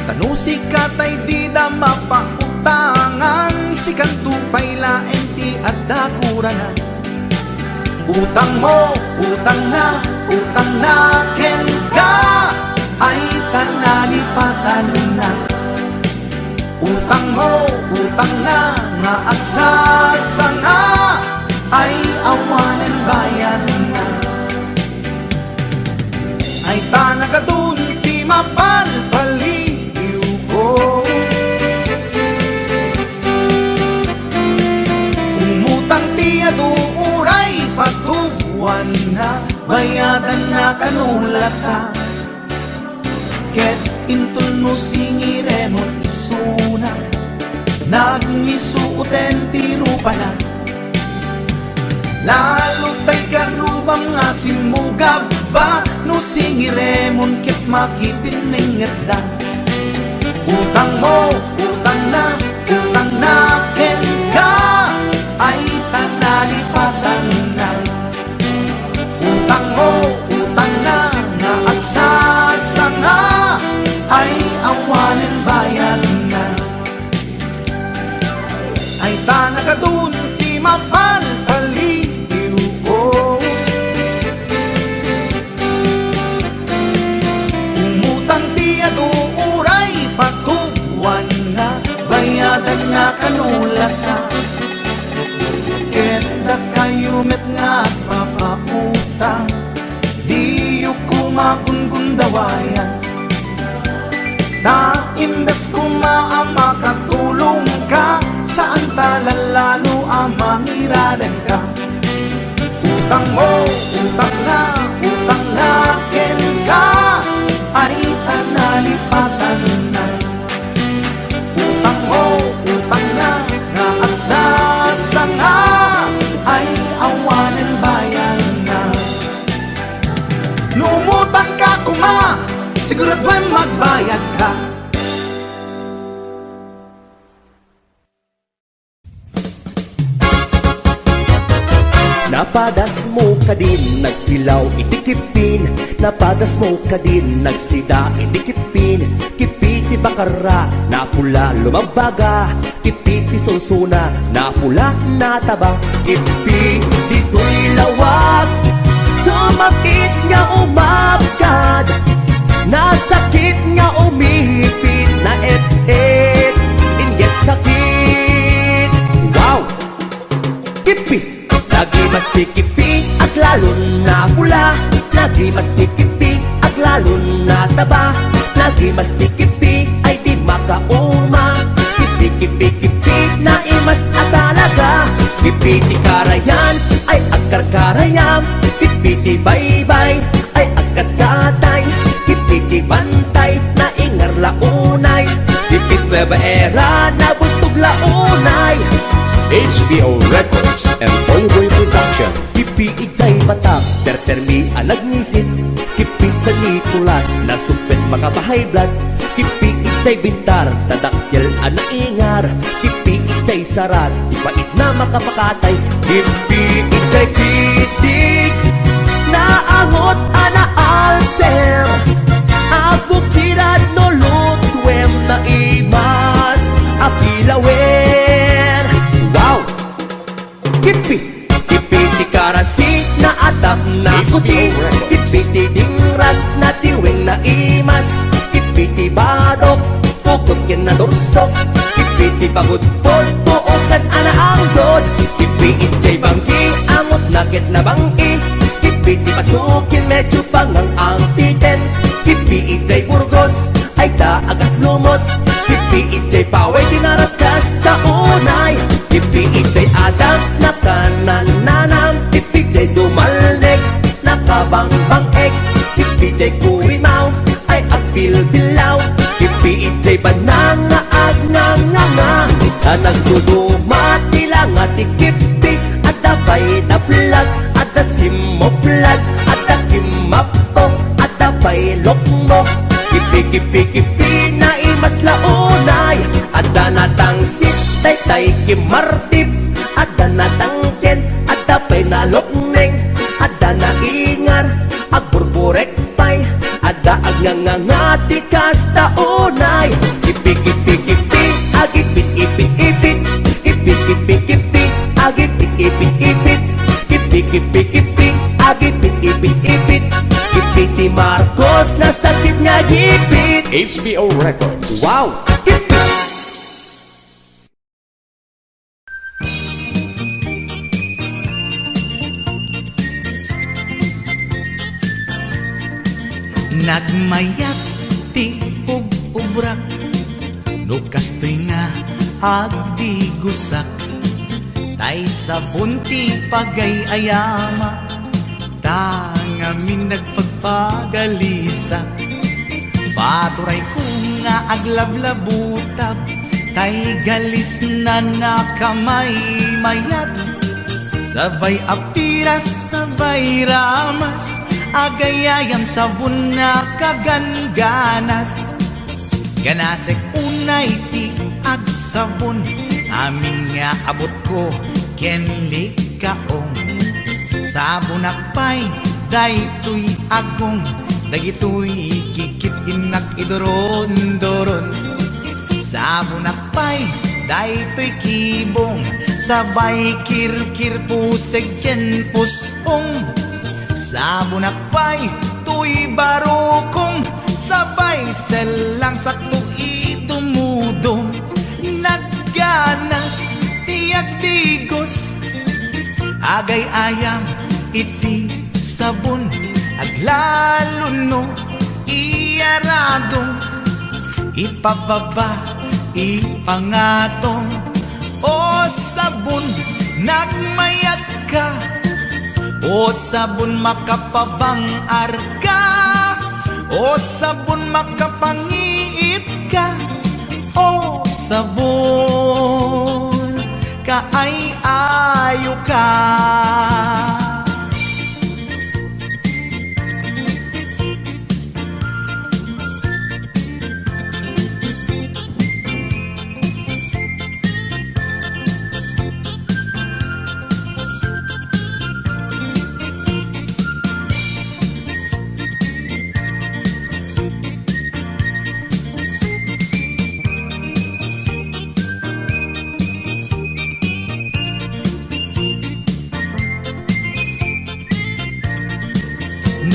Tanusi ka tay di da mapautangan, si kantupay laeng ti adda kuranan. Utang mo, utang na ken ka ay tanalipatan na. Utang mo, utang na nga agsasanga ay awanan bayan na. Ay tanagadun ti mapalpaliw ko. Umutang ti aduuray patuwan na, bayadan na kanulata. Ket intol no singiremon isuna, nagmisuuten ti rupa na. Lalo tay karubang asin mo gaba, no singiremon ket makipiningat da. Utang mo, utang na ken ka ay tanalipatan na. Utang mo, utang na nga agsasanga ay awanan bayan na. Ay tanagadun ti mapalpaliw ko. Umutang ti aduuray patuwan na, bayadan na kanula ka. Kenda kayo met nga papautang, di yu kumagungundawayan. Na imbes kumaama katulong ka, saan talalalo amangiradan ka. Utang mo, utang na ken ka ay tanalipatan na. Utang mo, utang na nga agsasanga ay awanan bayan na. Lumutang ka kuma, siguraduhin magbayad ka. Napadas mo ka din, nagpilaw itikipin. Napadas mo ka din, nagsida itikipin. Kipiti bakara, napula lumabaga. Kipiti sunsuna, napula nataba. Kipiti to'y lawak, sumakit nga umabgad. Nasakit nga umihipit, na et inget sakit. Wow! Kipi! Lagi mas tikipi at lalon na pula. Lagi mas tikipi at lalon na taba. Lagi mas tikipi ay di makauma. Kipi-kipi-kipi na imas at talaga. Kipi-ti karayan ay agkar-karayam. Kipi-ti baybay ay agkat-katay. Kipi-ti bantay na ingar launay. Kipit nueva era na buntog launay. HBO Records and Boyboy Production. Kipi ijay batak, tertermi alag ngisit. Kipit sa Nicolas, nasupit mga bahay blood. Kipi ijay bintar, tadakyal anaingar. Kipi ijay sarat, di pait na makapakatay. Kipi ijay pitik, naangot ana alser. Abukirad no lutwem na imas, akilawen. Wow! Kipi! Kipi ti karasi na atap na kuti. Kipi ti dingras na tiwing na imas. Kipi ti badok, tukot kin na dorsok. Kipi ti pagudpod, tuokan ana ang dod. Kipi itjay bangki, angot nakit na bangi. Kipi ti pasukin, medyo pangang ang titen. Kipi itjay burgos, ay daagat lumot. Kipi itjay paway, tinarakas na unay. Kipi itjay adams na kanananam. Kipi itjay dumalnek, nakabangbang-ek. Kipi itjay kurimaw, ay agbilbilaw. Kipi itjay bananga, agnang-nga. Nagduduma, tila nga tikipi, ada bay da plag, ada simoplag, ada kimapok, ada bay lokmok. Kipi kipi kipi na imas launay, ada natang sitay tay kimartip, ada natang ken, ada bay na lokneng, ada na ingar, agburburek pay, ada agngangangati kasta unay. Kipi kipi kipi, agipit ipit ipit, kipi kipi kipi, agipit ipit ipit, kipi kipi kipi, agipit ipit ipit, kipi ti Marcos na sakit nga gipit. HBO Records. Wow! Gipit! Nagmayat ti ug-ubrak, nukastoy nga agdi gusak, tay sa bunti pagay-ayama, tangamin nagpagpagalisak. Paturay ko nga aglablabutab, tay galis na nakamay mayat, sabay apiras, sabay ramas, agayayam sabon na kaganganas. Ganasek unay ti agsabon, amin nga abot ko kenlik kaong. Sabon akpay, daytoy agong, dagitoy kikit inak idoron-doron. Sabon akpay, daytoy kibong, sabay kirkir puseg ken pusong. Sabon akpay, tuy barukong, sabay selang sakto idumudong. Nagganas, tiyak tigos, agay ayam, iti sabon, aglalo no, iyaradong, ipababa, ipangatong. O sabon, nagmayat ka, o sabon makapabang arka, o sabon makapangiit ka, o sabon kaay-ayo ka.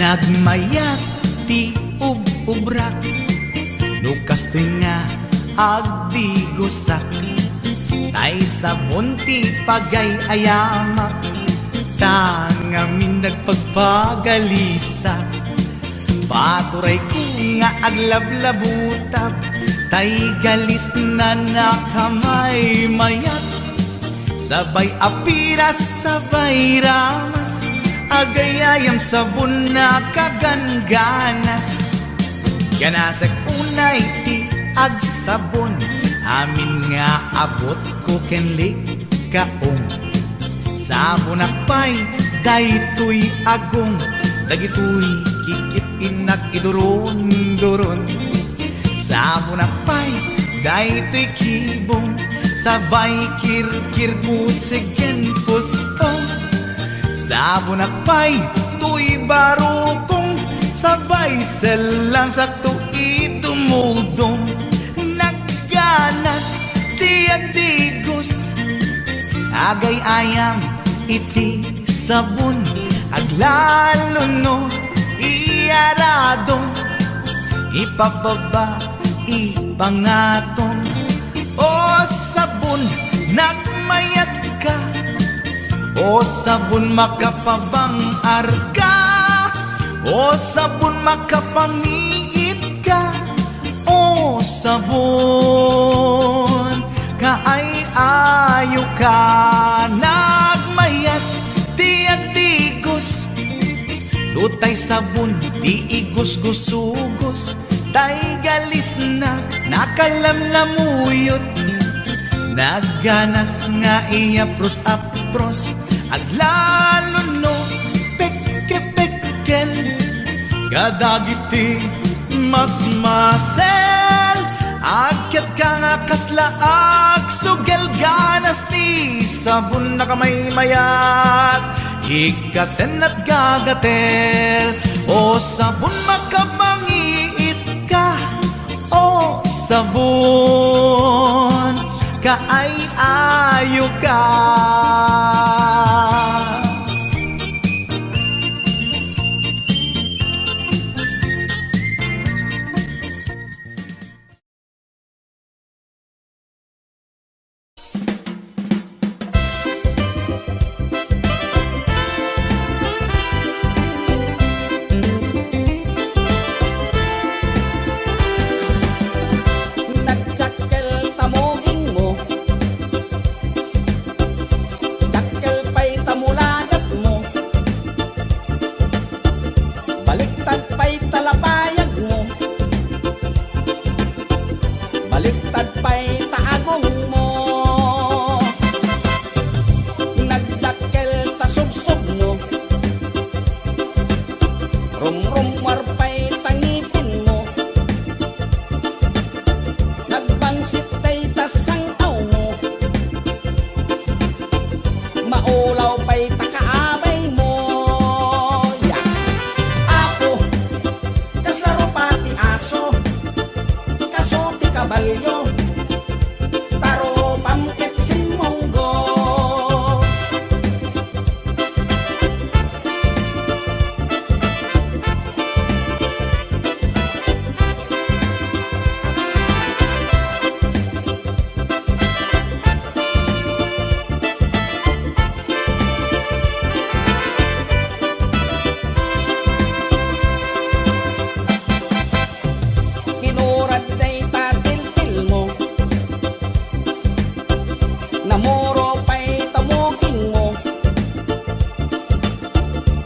Nagmayat ti ug-ubrak, nukastoy nga agdi gusak, tay sa bunti pagay-ayamak, tangamin nagpagpagalisak. Paturay ko nga aglablabutab, tay galis na nakamay mayat, sabay apiras, sabay ramas, agayayam sabon na kaganganas. Ganasag unay ti agsabon, amin nga abot ko kenlik kaong. Sabon akpay, daytoy agong, dagitoy kikit inak idoron-doron. Sabon akpay, daytoy kibong, sabay kirkir puseg ken pusong. Sabon akpay, tuy barukong, sabay selang sakto idumudong. Nagganas, tiyak digos, agay ayam, iti sabon, aglalo no, iyaradong, ipababa, ipangatong. O sabon, nagmayat ka, o sabon makapabang arka, o sabon makapangiit ka, o sabon kaay-ayo ka. Nagmayat tiyak tigos, lutay sabon di igos-gusugos, tay galis na nakalamlamuyot. Nagganas nga iya pros-apros aglalo no pekke-pekkel kadagiti mas masel akyat ka nga kaslaag sugel ganas ti sabon na kamay mayat ikaten at gagatel o sabon makabangiit ka o sabon kaay-ayo ka. Nagdakkel tamoging mo, dakkel pa'y tamulagat mo, baliktad pa'y talapayag mo, baliktad pa'y taagong mo. Nagdakkel tasubsob mo, rumrumwar pa'y tangipin mo, nagbangsit tay tasang aw mo, maulaw pa'y takaabay mo. Yak! Apo, kaslaro pati aso, kaso ti kabalyo, taro pamkit sinmonggo. Kinurad day tatil-til mo, namuro pa'y tamuging mo,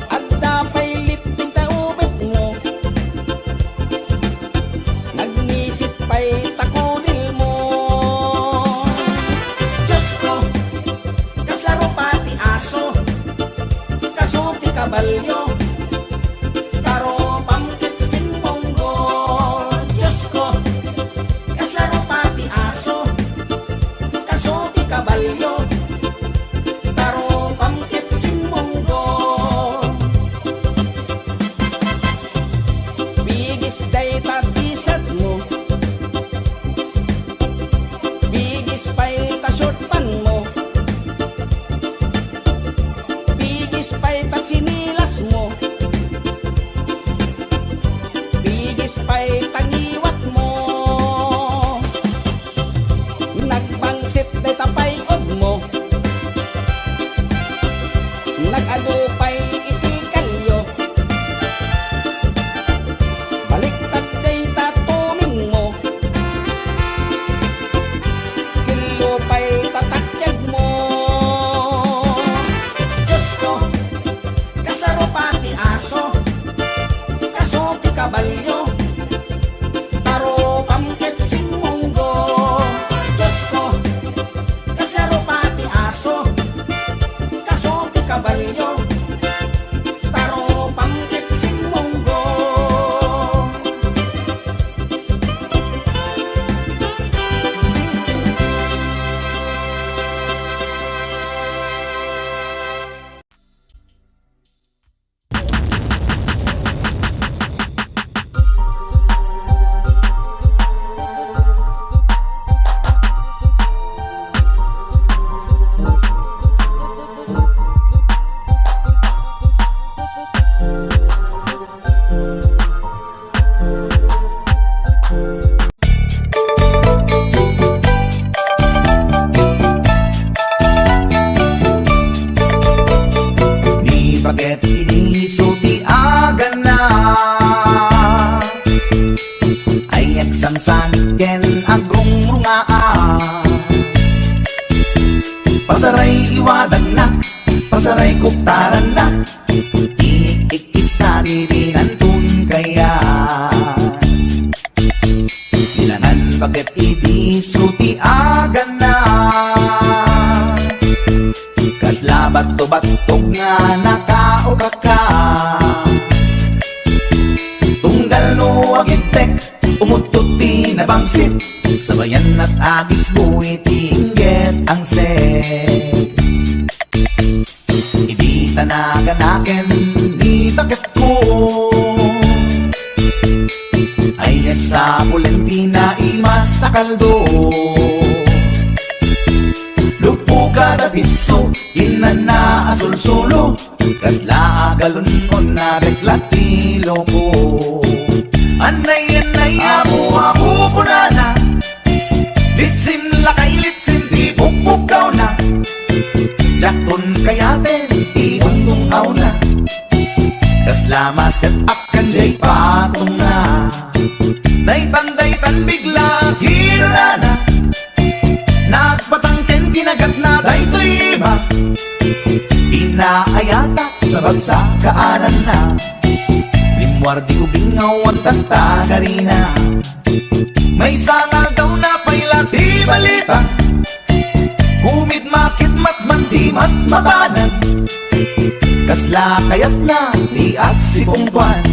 adda pa'y liting taubit mo, nagnisit pa'y takudil mo. Diyos ko, kaslaro pati aso, kaso ti kabalyo, taro pamkit sinmonggo. Diyos ko, kaslaro pati aso, kaso ti kabalyo, taro pamkit sinmonggo. Bigis day ta t-shirt mo, bigis pa'y ta short pan mo, bigis pa'y ta chinilas mo, bigis pa'y tangiwat mo. Nagbangsit day tapay og mo, nag-ado pa'y itikalyo, baliktad day tatuming mo, kilo pa'y tatakyag mo. Diyos ko, kaslaro pati aso, kaso ti kabalyo, taro pamkit sinmonggo. Diyos ko, kaslaro pati aso, kaso ti kabalyo, taro pamkit sinmonggo. Ni baget inisuti agan na ay agsangsan ken agrungrungaa pasaray iwadag na pasaray kuktaran na iikista dirinantun kaya ilangan baget inisuti agan na bato-batog nga nakauka ka. Tunggal no agintek, umututi na bangsit, sabayan at agis buwi tingget ang set. Hindi tanaganaken, di bakit ko ayan sa Pulentina imas sa kaldo. Lupuga da pitso, inana asul-sulo, kasla agalon ko na reklatilo ko. Anay-anay ako punana, litsim lakay litsim di pupukaw na. Jakton kayaten, iungtungaw na, kasla maset up kanjay patong na. Daytan-daytan bigla kirana, nagpatangken kinagat na daytoy iba. Inaayata sa bagsakaanan na, limwardi ubingaw ang tagtagarina. May sangal daw na pailati balita, kumid makit matman di matmatanan, kasla kayat na di at si Pungkwan,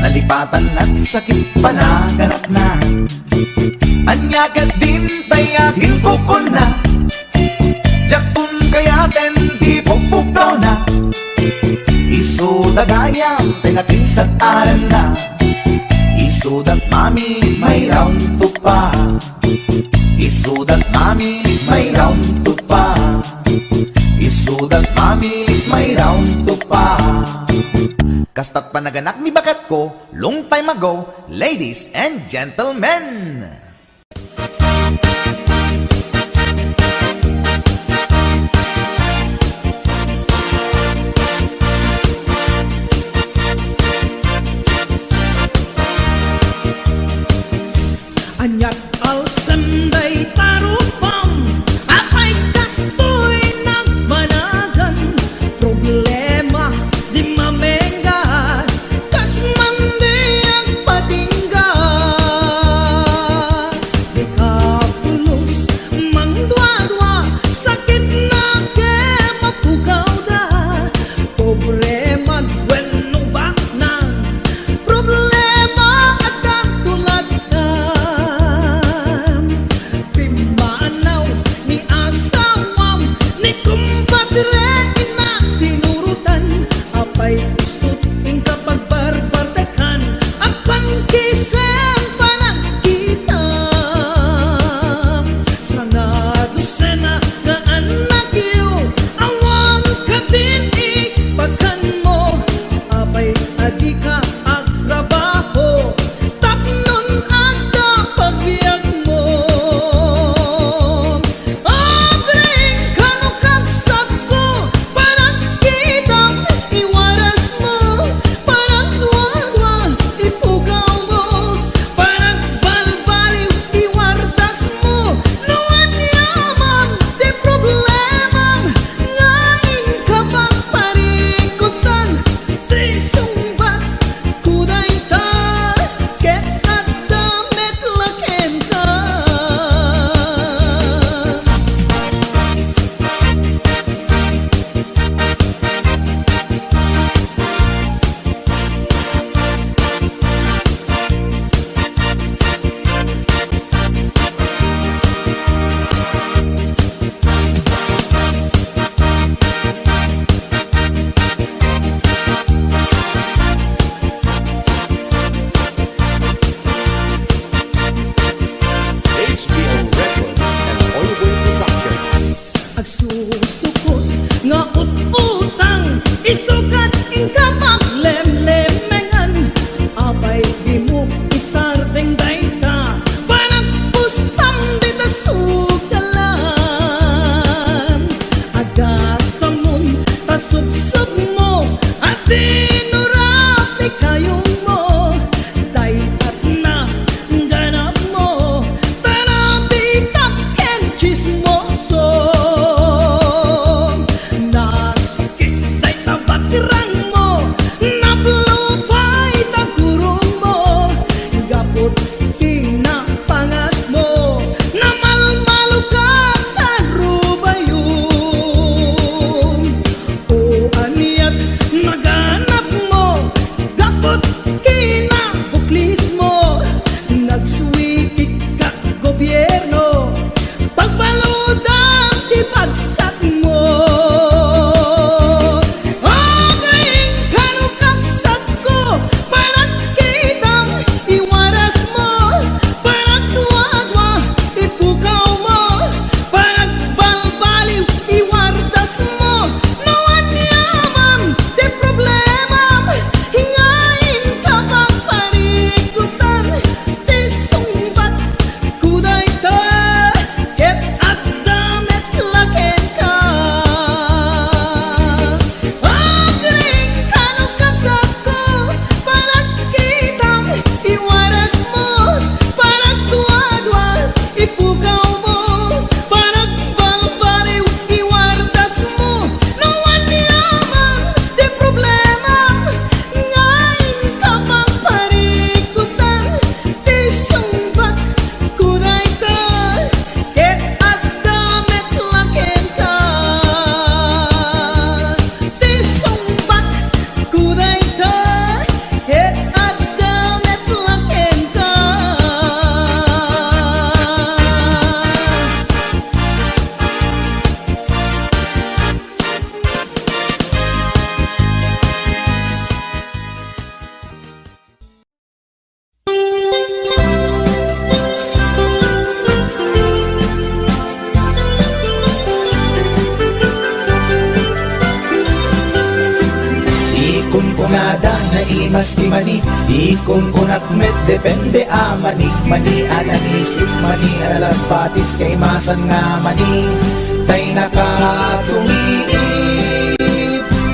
nalipatan at sakit panaganap na. Anyagat din tayakin kukon na, jakton kayaten di pupukaw na. Isudagayam tinakinsat aran na, isudat mami may round to pa. Isudat mami may round to pa. Isudat mami may round to pa. Kastat panaganak ni bakat ko long time ago, ladies and gentlemen. Anyat al sanday tarupam, apay kastoy nagmanagan. Problema di mamenga, kas mandi ang patingga. Di kapulos mangdwa-dwa, sakit na ke mapukaw da. Problema bueno ba na, problema at katulad na. Pimanaw ni asawam, ni kumpadre ina sinurutan, apay isot ing kapag barbardekan, ang pangkisen panagkitam. Sana dosena nga anak iyo, awan ka din ikbakan mo, apay adi ka agtrabaho, tapnon agda pagbiag mo. Abring kanukabsat ko, parang kitang iwaras mo, parang tuwa-tuwa ipugaw mo, parang balbaliw iwardas mo. Nuwan yaman di problemam, ngain ka pang parikutan, di sumbat kuday ta, ket at damit laken ka. HBO Records and Oliver Production. Agsusukot nga ut-utang, isugat ing kamaglemlemengan, apay di mo isardeng dayta, parang pustam di ta sugalan. Agasamon tasubsub mo, at dinurap di kayong mo, day at na ganap mo, tarabitap ken chismoso. Nasikit day tabatir kunada na imas di mani ikon kunak met depende mani mani ananisip mani alalampatis kay masan nga mani tay nakatumiip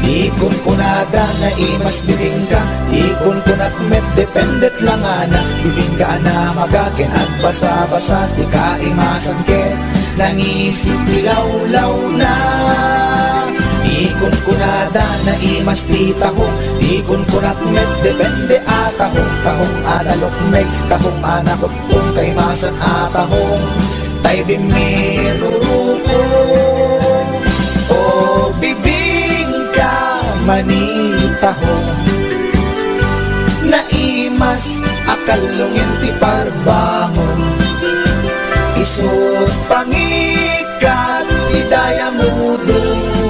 ikon kunada na imas bibingka ikon kunak met dependet lang ana bibingka na magaken at basa-basa di ka imasan ken nangisip dilawlaw na ikon kunada na imas titahong ikon kunak met depende atahong tahong analok meg tahong anakot kung kay masan atahong tay bimirurukong o bibingka manitahong na imas akalungin ti parbangon isot pangikat idaya mudong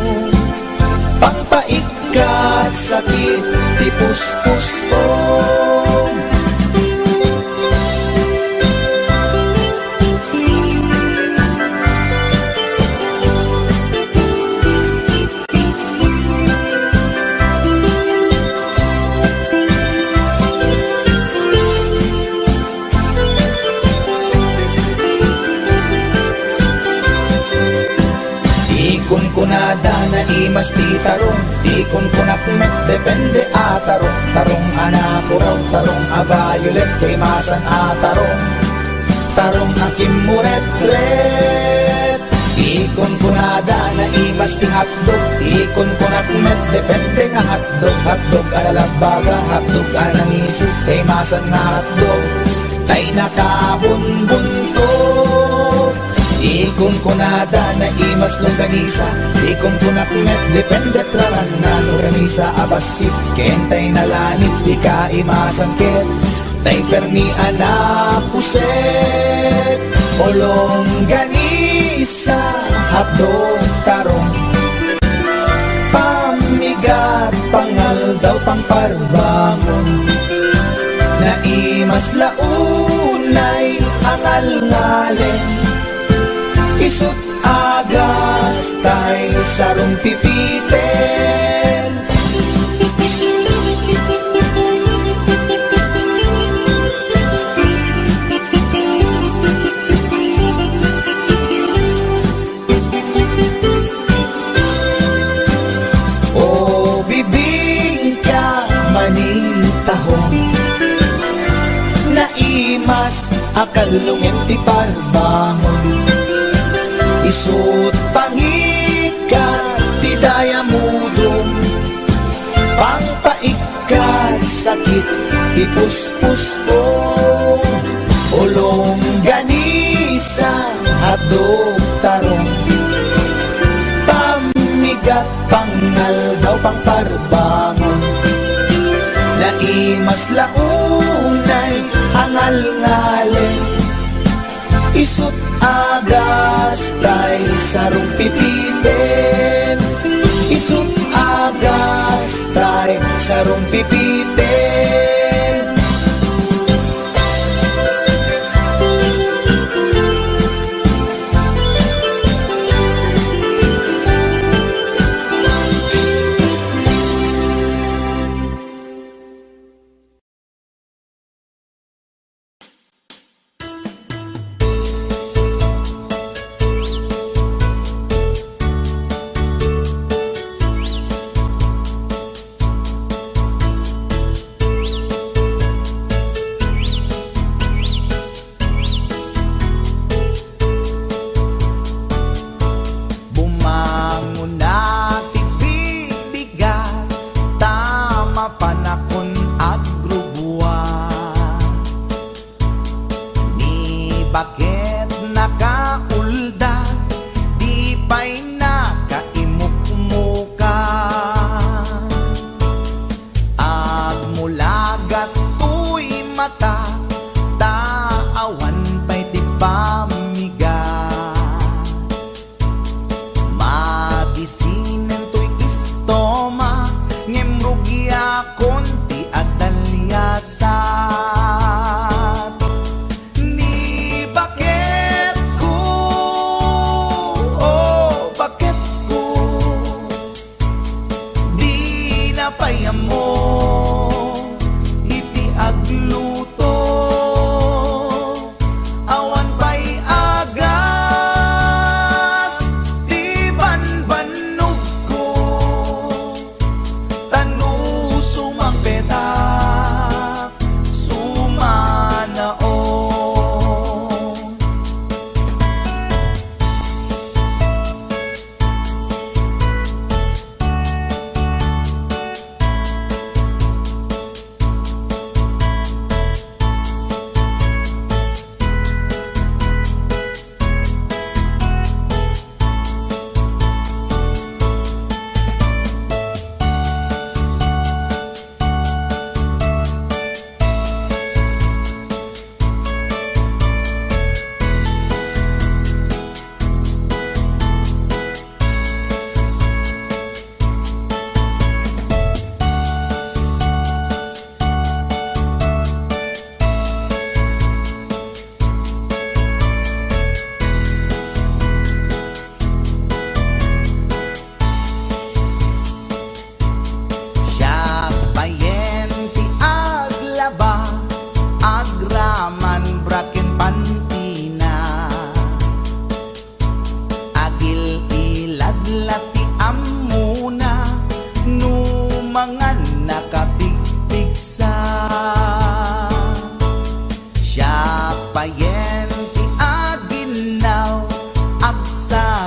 pangpaikat sakit ti puspusong ikon kunada na imas titarong ikon kunak met depende atarong tarong anapuraw tarong aviolet kay masan atarong tarong akim muret-ret ikon kunada na imas ti hotdog ikon kunak met depende nga hotdog alalabaga hotdog anang isip kay masan nga hotdog tay nakabunbuntot ikon kunada na imas longganisa ikon kunak met depende traman na longganisa abasit kentay nalanit di ka imasan ket tay permi anapuset o longganisa hapdog tarong pamigat pangal daw pangparbangon na imas launay angal ngalen isut agas tay sarong pipiten o bibingka manitahong na imas akalungin ti parbangon isut pangikat ti daya mudong pangpaikat sakit ti puspusong ulong ganisa hadog tarong pamigat pangal daw pangparbangon na imas launay angal ngalen isut agas tay sarong pipiten isut agas tay sarong pipiten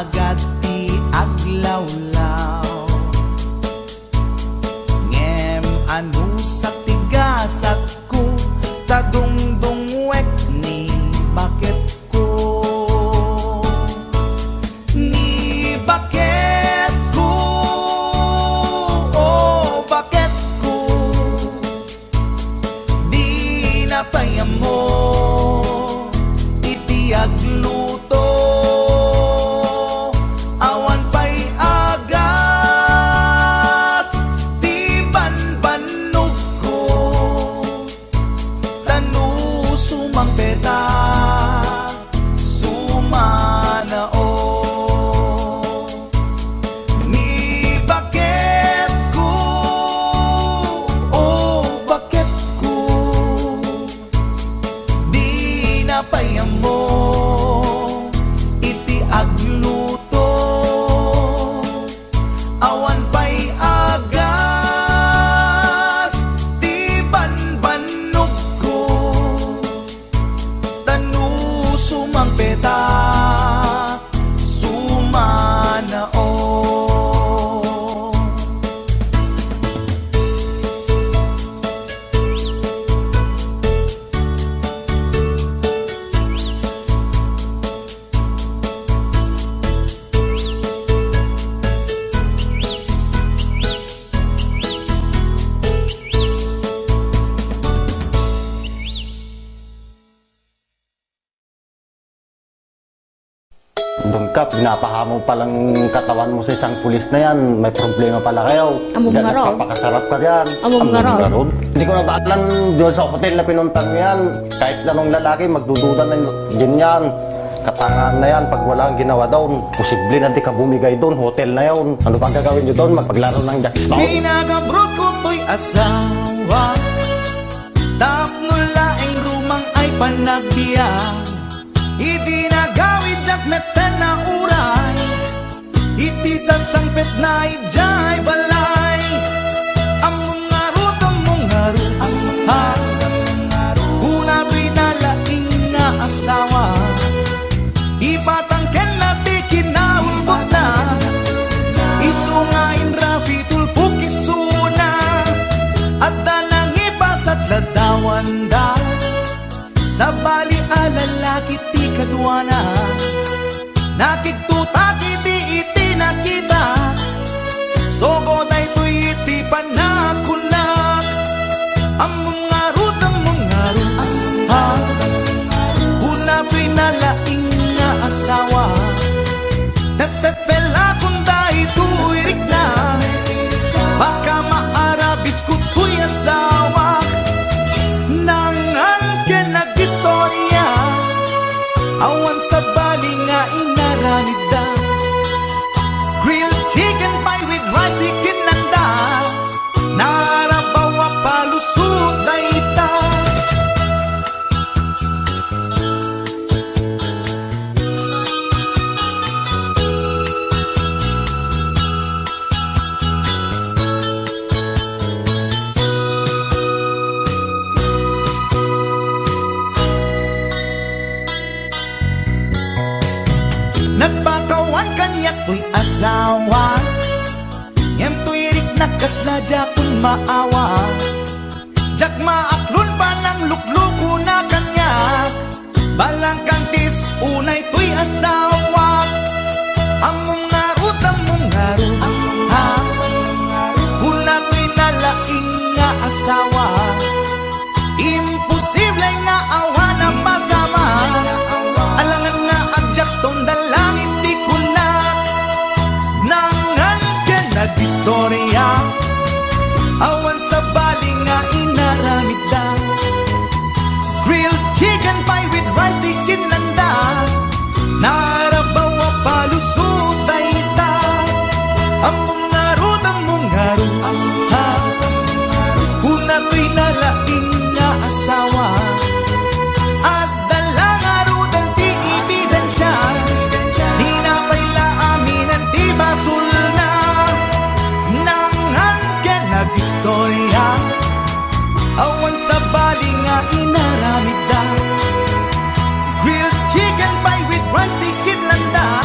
agad ti aglawlaw. Ngem anu sa tigasat ko, tadungdungwek ni bakit ko. Ni bakit ko, oh bakit ko, di napayam mo iti agluto. Awan pa'y agas, di banbanog ko, tanu sumang peta, sumanao. Ni bakit ko, oh bakit ko, di napayam mo iti agluto. Awan pa'y agas, di banbanog ko, tanu sumang peta, sumanao. Doon ka, pinapahamon palang katawan mo sa isang pulis na yan. May problema pala kayo. Among Yan, nga raw. nagpapakasarap ka dyan. Among nga raw. ron. Hindi ko na baalan doon sa hotel na pinuntan mo yan. Kahit lanong lalaki, magdududa na din yan. Katangaan na yan, pag wala ang ginawa doon, posible na di ka bumigay doon, hotel na yun. Ano bang gagawin nyo doon? Magpaglaro ng jackstone? Pinagabrot ko to'y asawa, tapno laeng rumang ay panagbiya. Iti nagawid jak meten na uray, iti sasangpet na ijay balay. Among ngarut, ha, kuna pinalaing na asawa, ipatangken na di kinaulbot na, isungain rapi tulpuk isuna, at danang ipasat ladawan da, sa bali alalaki ti kadwana, nakiktutak iti nakita, sogo na ito'y iti panakunak. Among ngarut, ha, una pinalaing nga asawa, nagtepela kung dahi tuirik na, baka maarabis ko to'y asawa. Nangan ka nag-istorya, awan sa bali nga inaranida, grilled chicken pie with rice di kinanda, narabaw a palusot na ita. Nagpakawan kanya to'y asawa, ngem to'y rik nakasla jakun maawa, jak maaklon pa ng lukluko na kanya, balang kantis unay to'y asawa. Among ngarut, ha, una to'y nalaing nga asawa, imposible nga awa na pasama, alangan nga ang jackstone dalangin di kunak. Nangan ka nag-istorya, awan sa bali nga inaramid da, grilled chicken pie with rice di kinanda, narabaw a palusot ay ita. Among ngarut, ha, una to'y nalaing nga asawa, at dalang arut ang di ebidensya, di na paila amin ang di basul na. Nangan ka nag-istorya, awan sa bali nga inaramid da, grilled chicken pie with rice di kinlanda,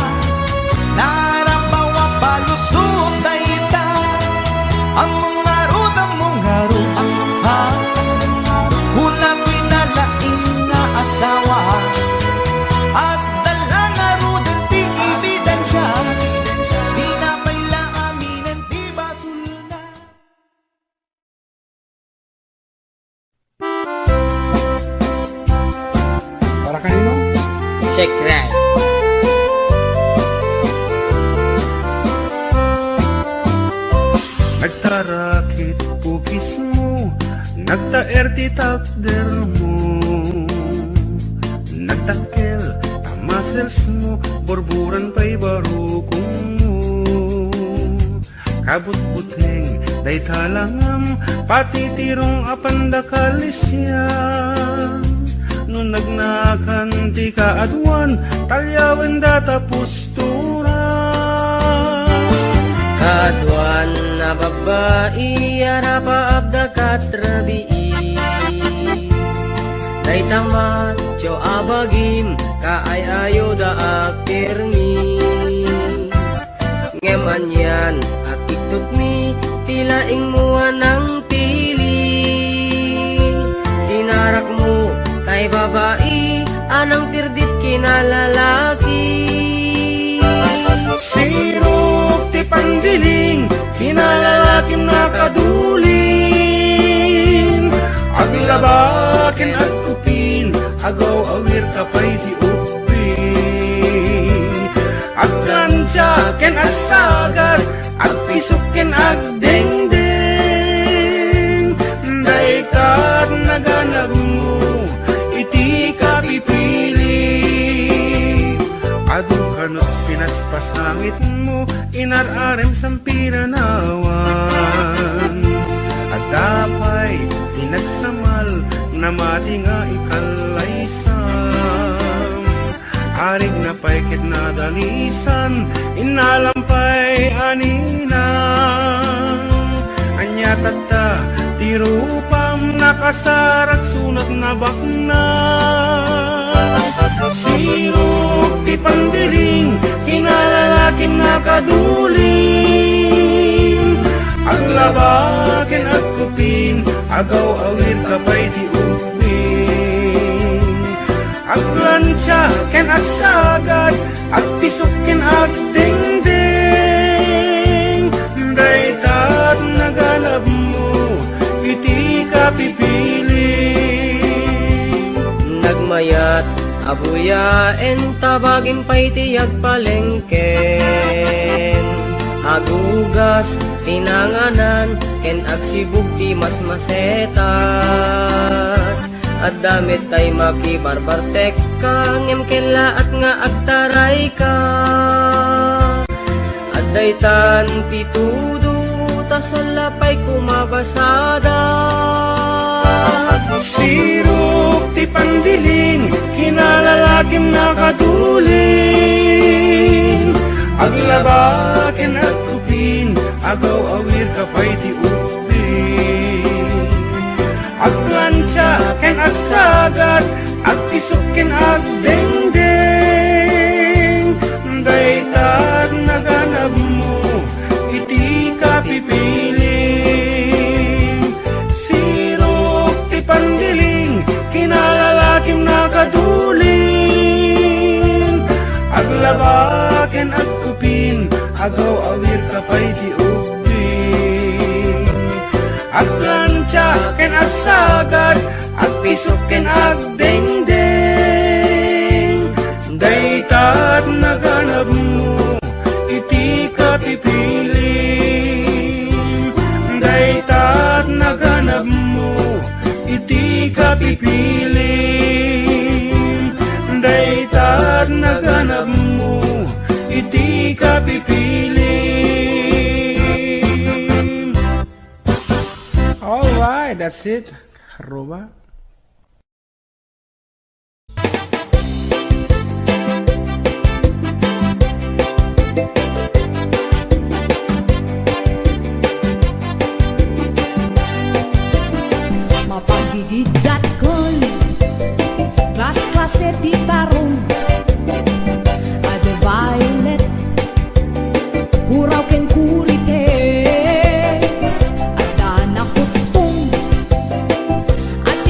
secret. Nagtarakit pukis mo, nagtaer ti takder mo, nagtakkel tamasels mo, borburan pa'y barukong mo. Kabut-buteng day talangam, pati tirong apandakalisya. No nagnakan ti kaadwan, talyawan datapos Kadwan na babae, arapa abda katrabii. Day tamat, jo abagim, kaayayo da akirmi. Ngeman yan, akitut mi, tilaing mo ng pili. Sinarak mo, kay babae, anang pirdit kinalalaki. Sirok ti pandiling, kinalalakim na kaduling. Aglabakin at kupin, agaw awir kapay ti upin. Aglansyaken at sagat, at pisukin at dengdeng. Daikat naganag mo, iti ka pipili. Adu kanot pinaspasangit mo, inararem sampiranawan. At dapay pinagsamal, na mati nga ikalaysam. Arig na paikit na dalisan, inalampay aninang. Anya tata, tirupam nakasarak sunat na bakna. Sirok ti pandiling, kinalalaking nakaduling. Aglabakin at kupin, agaw awir kapay ti upin. Aglansyaken at sagat, at pisukin at dingding. Daitat nagalab mo, iti ka pipili. Nagmayat abuyaen tabagin pa'y tiyag palengken. Agugas tinanganan ken agsibug ti mas masetas. At damit tay makibarbartek ka, ngem kenla at nga agtaray ka. At daytan ti tudo tasalapay kumabasada. Sirok ti pandiling, kinalalakim na kaduling. Aglabakin at kupin, agaw awir kapay ti upin. Aglansyaken at sagat, at isukin at dengdeng. Daitat naganap mo, iti ka pipiling. Sirok ti pandiling, kinalalakim na kaduling. Aglabaken at kupin, agaw awir kapay ti upin. Aglansyaken at sagat, at pisukin at dengdeng. Daitat naganap mo, iti ka pipiling. Daitat naganap mo, iti ka pipiling. Daitat naganap mo, iti ka pipiling. Alright, that's it. Karoba. Mapagigidjat kon ras klase ti tarong ada violet puraw ken kurite ada nakutong at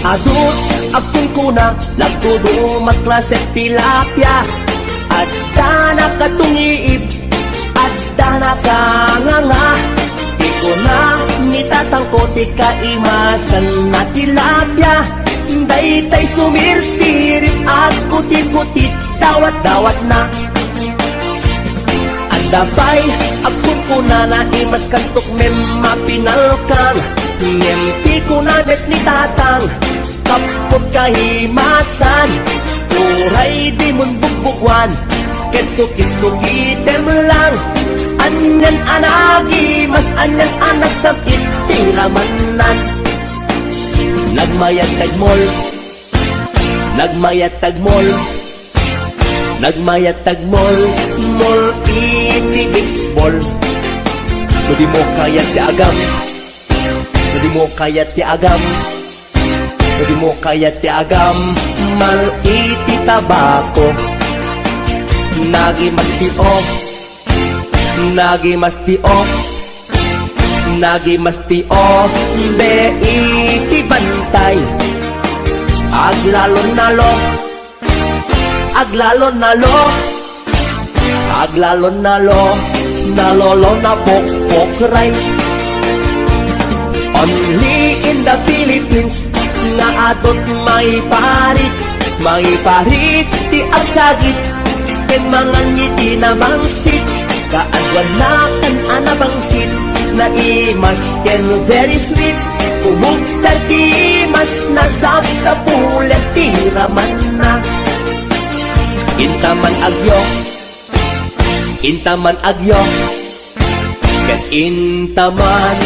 Adut akong kuna Lagtudo magklasek tilapia Adda na katungiib Adda na kanganga Iko na nitatangkot ikaimasan na tilapia Daytay sumirsirip at kutit-kutit Dawat-dawat na Adabay akong kuna na imas kantok mem mapinalkan Mem tiko na bet ni tatang Kapot kahimasan Uray di mun bugbugwan Ketsukit-sukitem lang Anyan anagi Mas anyan anak sakit Tiramanan Nagmayat tagmol Nagmayat tagmol Nagmayat tagmol Mol iti baseball Di mo kaya ti agam Di mo kaya ti agam Di mo kaya ti agam Mal iti tabako Nagi masti off Nagi masti off Nagi masti off Be iti bantay Aglalon nalo Aglalon nalo Aglalon nalo Nalolo na pokpokray Only in the Philippines Nga atot may parit ti asagit Ken mga ngiti na mangsit Kaadwan na kan anabangsit Na imas ken very sweet Umugtar ti mas nasap sa pulet Tiraman na Intaman agyo Intaman agyo Ken intaman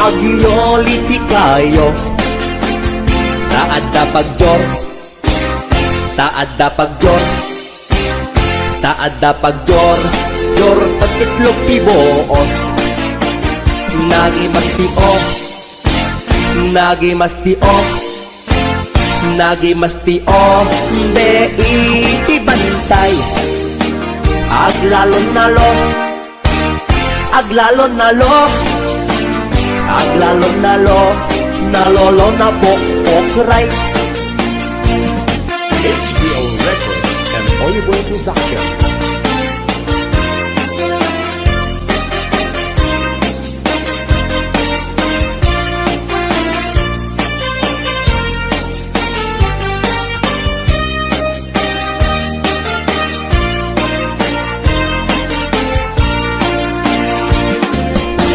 agyo liti kayo Taadda pagjor Taadda pagjor Taadda pagjor Jor pagkitlog ti boos Nagi masti off Nagi masti off Nagi masti off Be iti bantay Aglalon nalo Aglalon nalo Aglalon nalo Nalolo na pokpokray HBO Records and Oliver Production.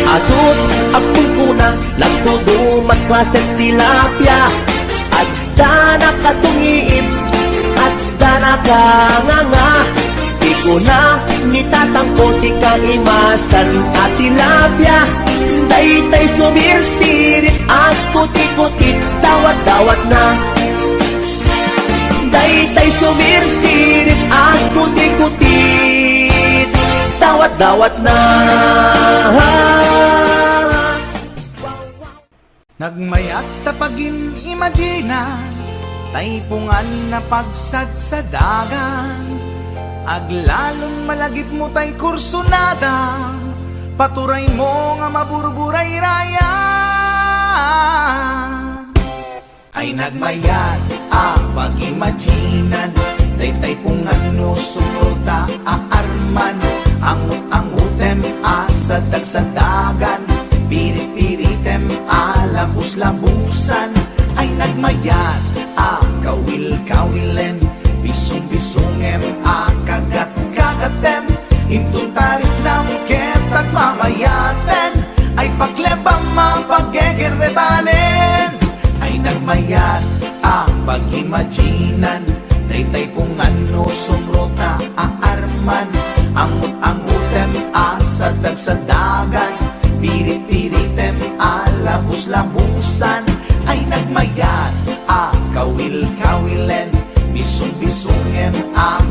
Adut akong kuna Lagtudo magklasek tilapia Adda na katungiib Adda na kanganga Iko na nitatangkot ikaimasan at tilapia Daytay sumirsirit at kuti-kutit Dawat-dawat na Daytay sumirsirit at kuti-kutit Dawat-dawat na Nagmayat tapagin imagina Taypungan na pagsad sa dagan Aglalon malagip mo tay kursunada Paturay mo nga maburburay raya Ay nagmayat pag-imaginan Taypungan no sumruta aarman Angut-angutem sa dagsadagan Pirit-piritem labus-labusan Ay nagmayat kawil-kawilen Bisung-bisungem kagat-kagatem Intun tarik nam ketag mamayaten Ay paglebang mapaggegeretanen Ay nagmayat pag-imaginan Daytay kung ano sumrota aarman Angut-angutem sa dagsadagan Pirit-piritem labus-labusan Ay nagmayat kawil-kawilen Bisung-bisungem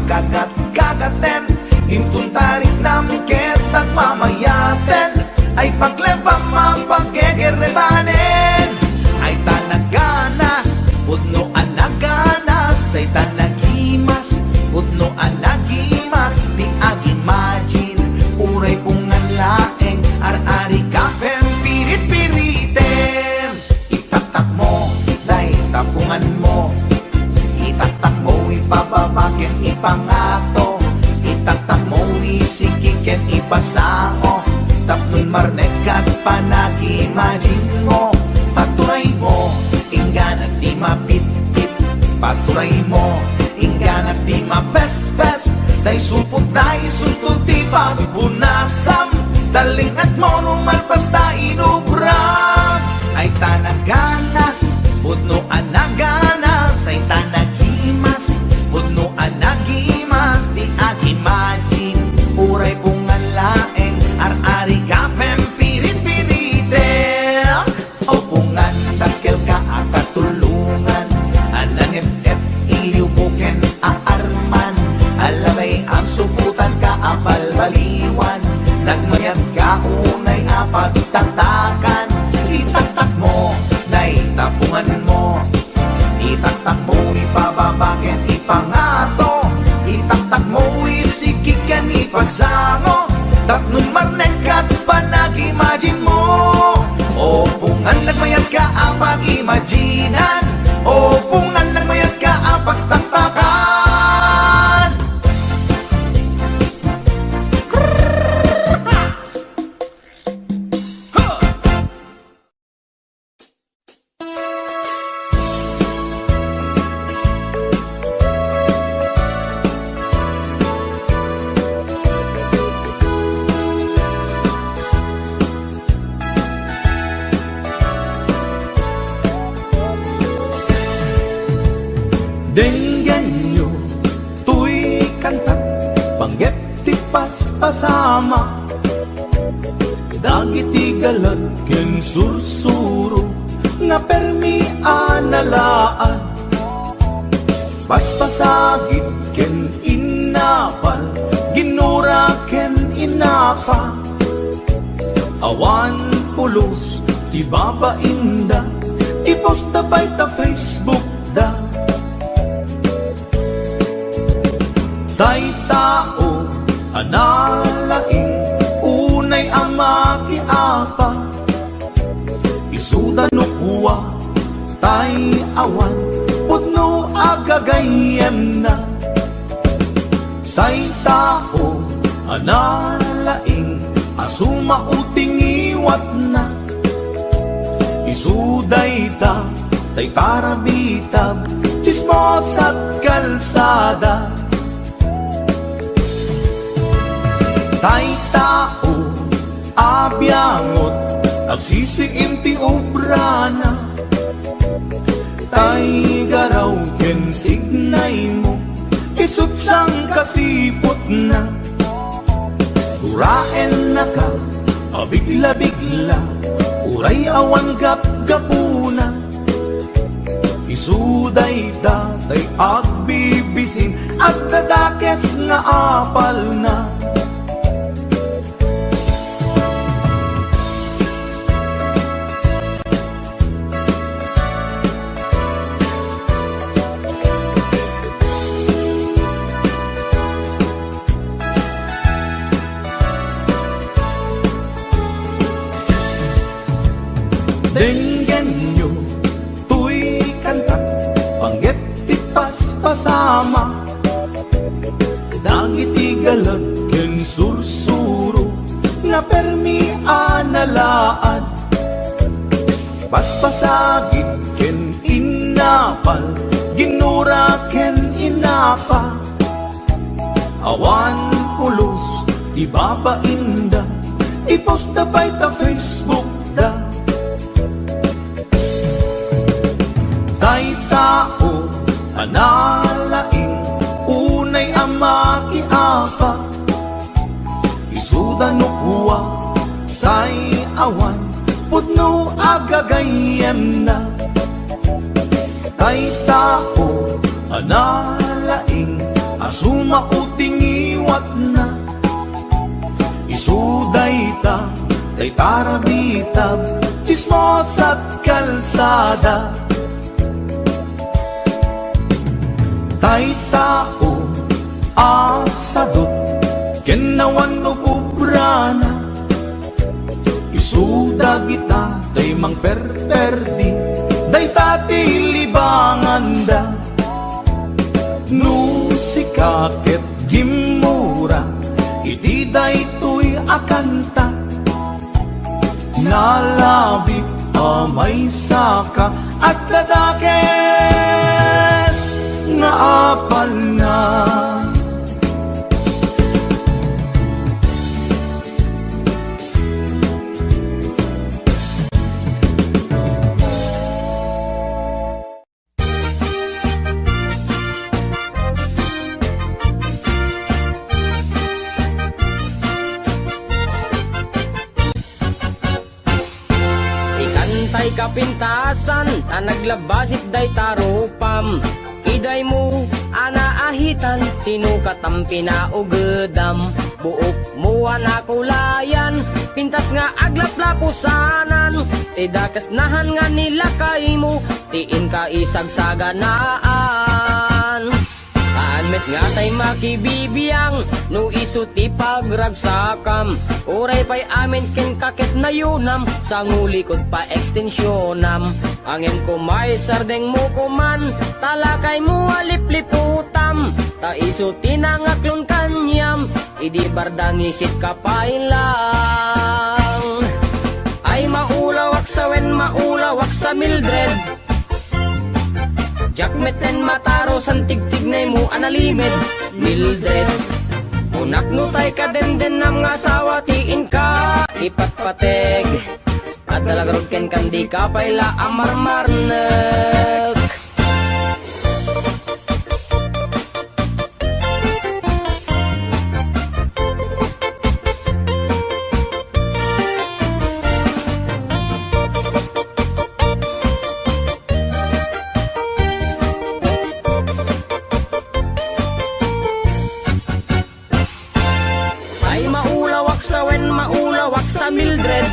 kagat-kagaten Intun tarik nam ketag mamayaten Ay paglebang mapaggegeretanen Ay tanaganas pudno anaganas Ay tanagimas pudno anagimas Di agimagine uray pungan laeng Ar-ari kapem pirit-piritem Itatak mo day ipababaken ipangato, itaktak mo isikiken ipasango, tapnon marnekat panag-imagine mo, paturay mo, inggan at di mapit-pit, paturay mo, inggan at di mapes-pes, day supot day suntod di pagpunasam, daling at mo numalpas ta inubram, ay tanaganas, pudno anaganas, ay tanagimas, pudno anagimas, di ag-imagine, uray pungalaeng, ar-ari kapem pirit-pirite, o pungan takkel ka akatulungan, anang-ep-ep iliw buken aarman, alamay ang suputan ka abalbaliwan, nagmayat ka unay apagtatakan, itaktak mo, naitapungan mo, itaktak mo, ipababaken, ipangato, itaktak mo, isikikan, ipasango, tapnon marnekat panag-imagine mo, o pungan nagmayat ka apag-imaginan, o pungan nagmayat ka apagtatakan. Denggan nyo, tuy kantat, panggep tipas pasama, dagiti galad ken sursuro, nga permi analaan, paspasagit ken inapal, ginura ken inapa, awan pulos, ti babainda, iposta by ta Facebook da. Tay tao, analaing, unay ang makiapa, isuda no kuwa, tay awan, pudno agagayem na. Tay tao, analaing, asuma uting iwat na, isuday ta, tay parabitab, chismos at kalsada. Tay tao, abyangot, agsisiim ti obrana, tay garaw ken tignay mo, isut sang kasipot na, uraen na ka, abigla-bigla, uray awan gap-gapuna, isuday ta, tay agbibisin, at dadakets nga apal na. Denggan nyo, tuy kantak, panggep tipas pasama, dagiti galad ken sursuro, nga permi analaan, paspasagit ken inapal, ginura ken inapa, awan pulos, di babainda, iposta by ta Facebook da. Tay tao, analaing, unay ang makiapa, isuda no kuwa, tay awan, pudno agagayem na. Tay tao, analaing, asuma uting iwat na, isuday ta, tay parabitab, chismos at kalsada. Tay tao, asadot, kenawan no pubrana, isuda kita, day mang perperdi, day tati libangan da, no lalabit may saka at ladakes nga apal na. Tay kapintasan, ta naglabasit day tarupam. Iday mo, anaahitan, sino katampi na ugedam. Buok mo anakulayan, pintas nga aglaplapusanan. Tidakas nahan nga nila kay mo, tiin ka isagsaganaan. Anmet nga tay makibibiyang, no isuti pagragsakam. Uray pa'y amin ken kaket na yunam, sa ngulikod pa ekstensyonam. Angin ko may sardeng mo kuman, talakay mo alipliputam. Ta isuti na ngaklon kanyam, idi bardang isit kapailang. Ay maulawak sa wen, maulawak sa Mildred. Jakmeten mataro san tigtignay mo analimed Mildred. Unak no tay ka den ng asawa tiin ka ipatpateg. At dalagarod ken kandi ka payla amarmarnek. Sa Mildred,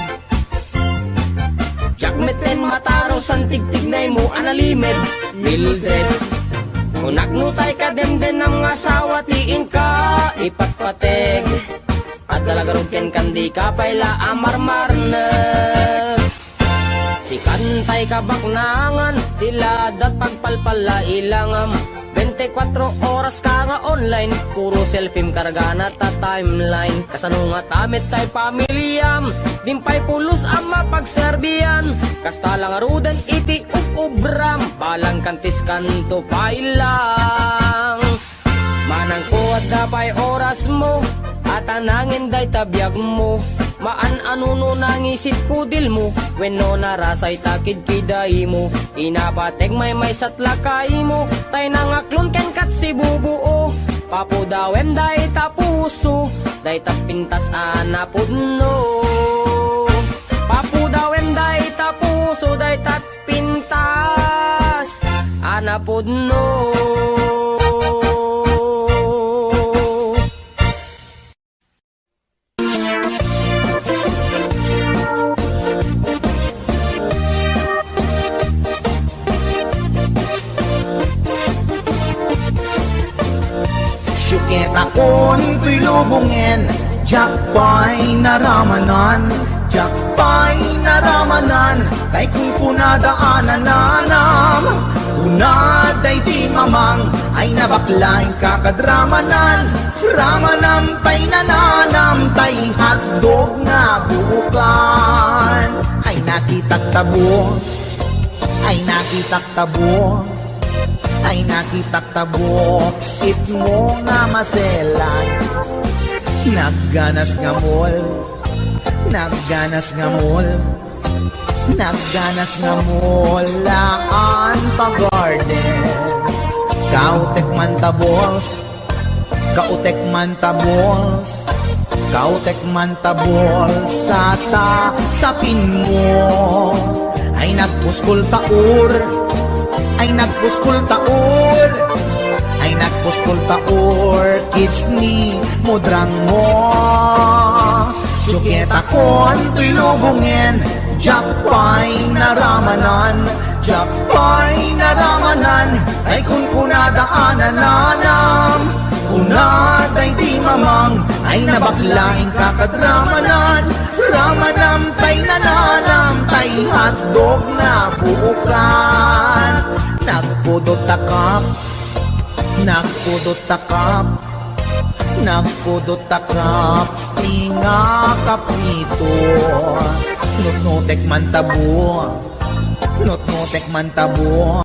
jakmeten mataro san tigtignay mo analimed Mildred. Unak no tay ka den ng asawa tiin ka ipatpateg. At dalagarog ken kandi ka payla amarmarnek. Si kantay ka baknangan, tiladat pagpalpala ilangam. 24 oras ka nga online, puro selfie karga na ta timeline. Kasano nga tamit tay pamilyam, dimpay pulos ang mapagserbiyan. Kasta lang arudan iti ubram, balang kantis kanto pailang. Manang ko at dapay oras mo, at anangin day tabiyag mo. Maan anuno nangisit kudil mo, when no narasay takid kiday mo. Inapateg may satlakay mo, tay nangaklon ken kat si bubuo. Papudawem day tapuso, day tapintas anapudno. Papudawem day tapuso, day tatpintas anapudno. Syuket akon ko'y lubungin, jakpay naramanan, jakpay naramanan, kay kung kunadaanan nanam. Kunaday di mamang, ay nabaklaing kakadramanan, ramanam tay nananam, tay hotdog nga bukan. Ay nakitak tabo, ay nakitak tabo, ay nakitak tabok, sit mo nga maselan. Nagganas nga mol, nagganas nga mol, nagganas nga mol, laan pa garden. Kautek man tabols, kautek man tabols, kautek man tabols, sapin mo. Ay nagpuskol taur, ay nagpuskol taur, ay nagpuskol taur, kids ni mudrang mo. Syuket akon to'y lubungin, jakpay naramanan, jakpay naramanan, ay kung kunadaanan nanam. Kunaday di mamang, ay nabaklaing kakadramanan, ramanam tay nananam, tay hotdog na buukan. Nagpudot takap, nagpudot takap, Nagpudot takap, tinga kaprito. Nutnutek man tabo, nutnutek man tabo,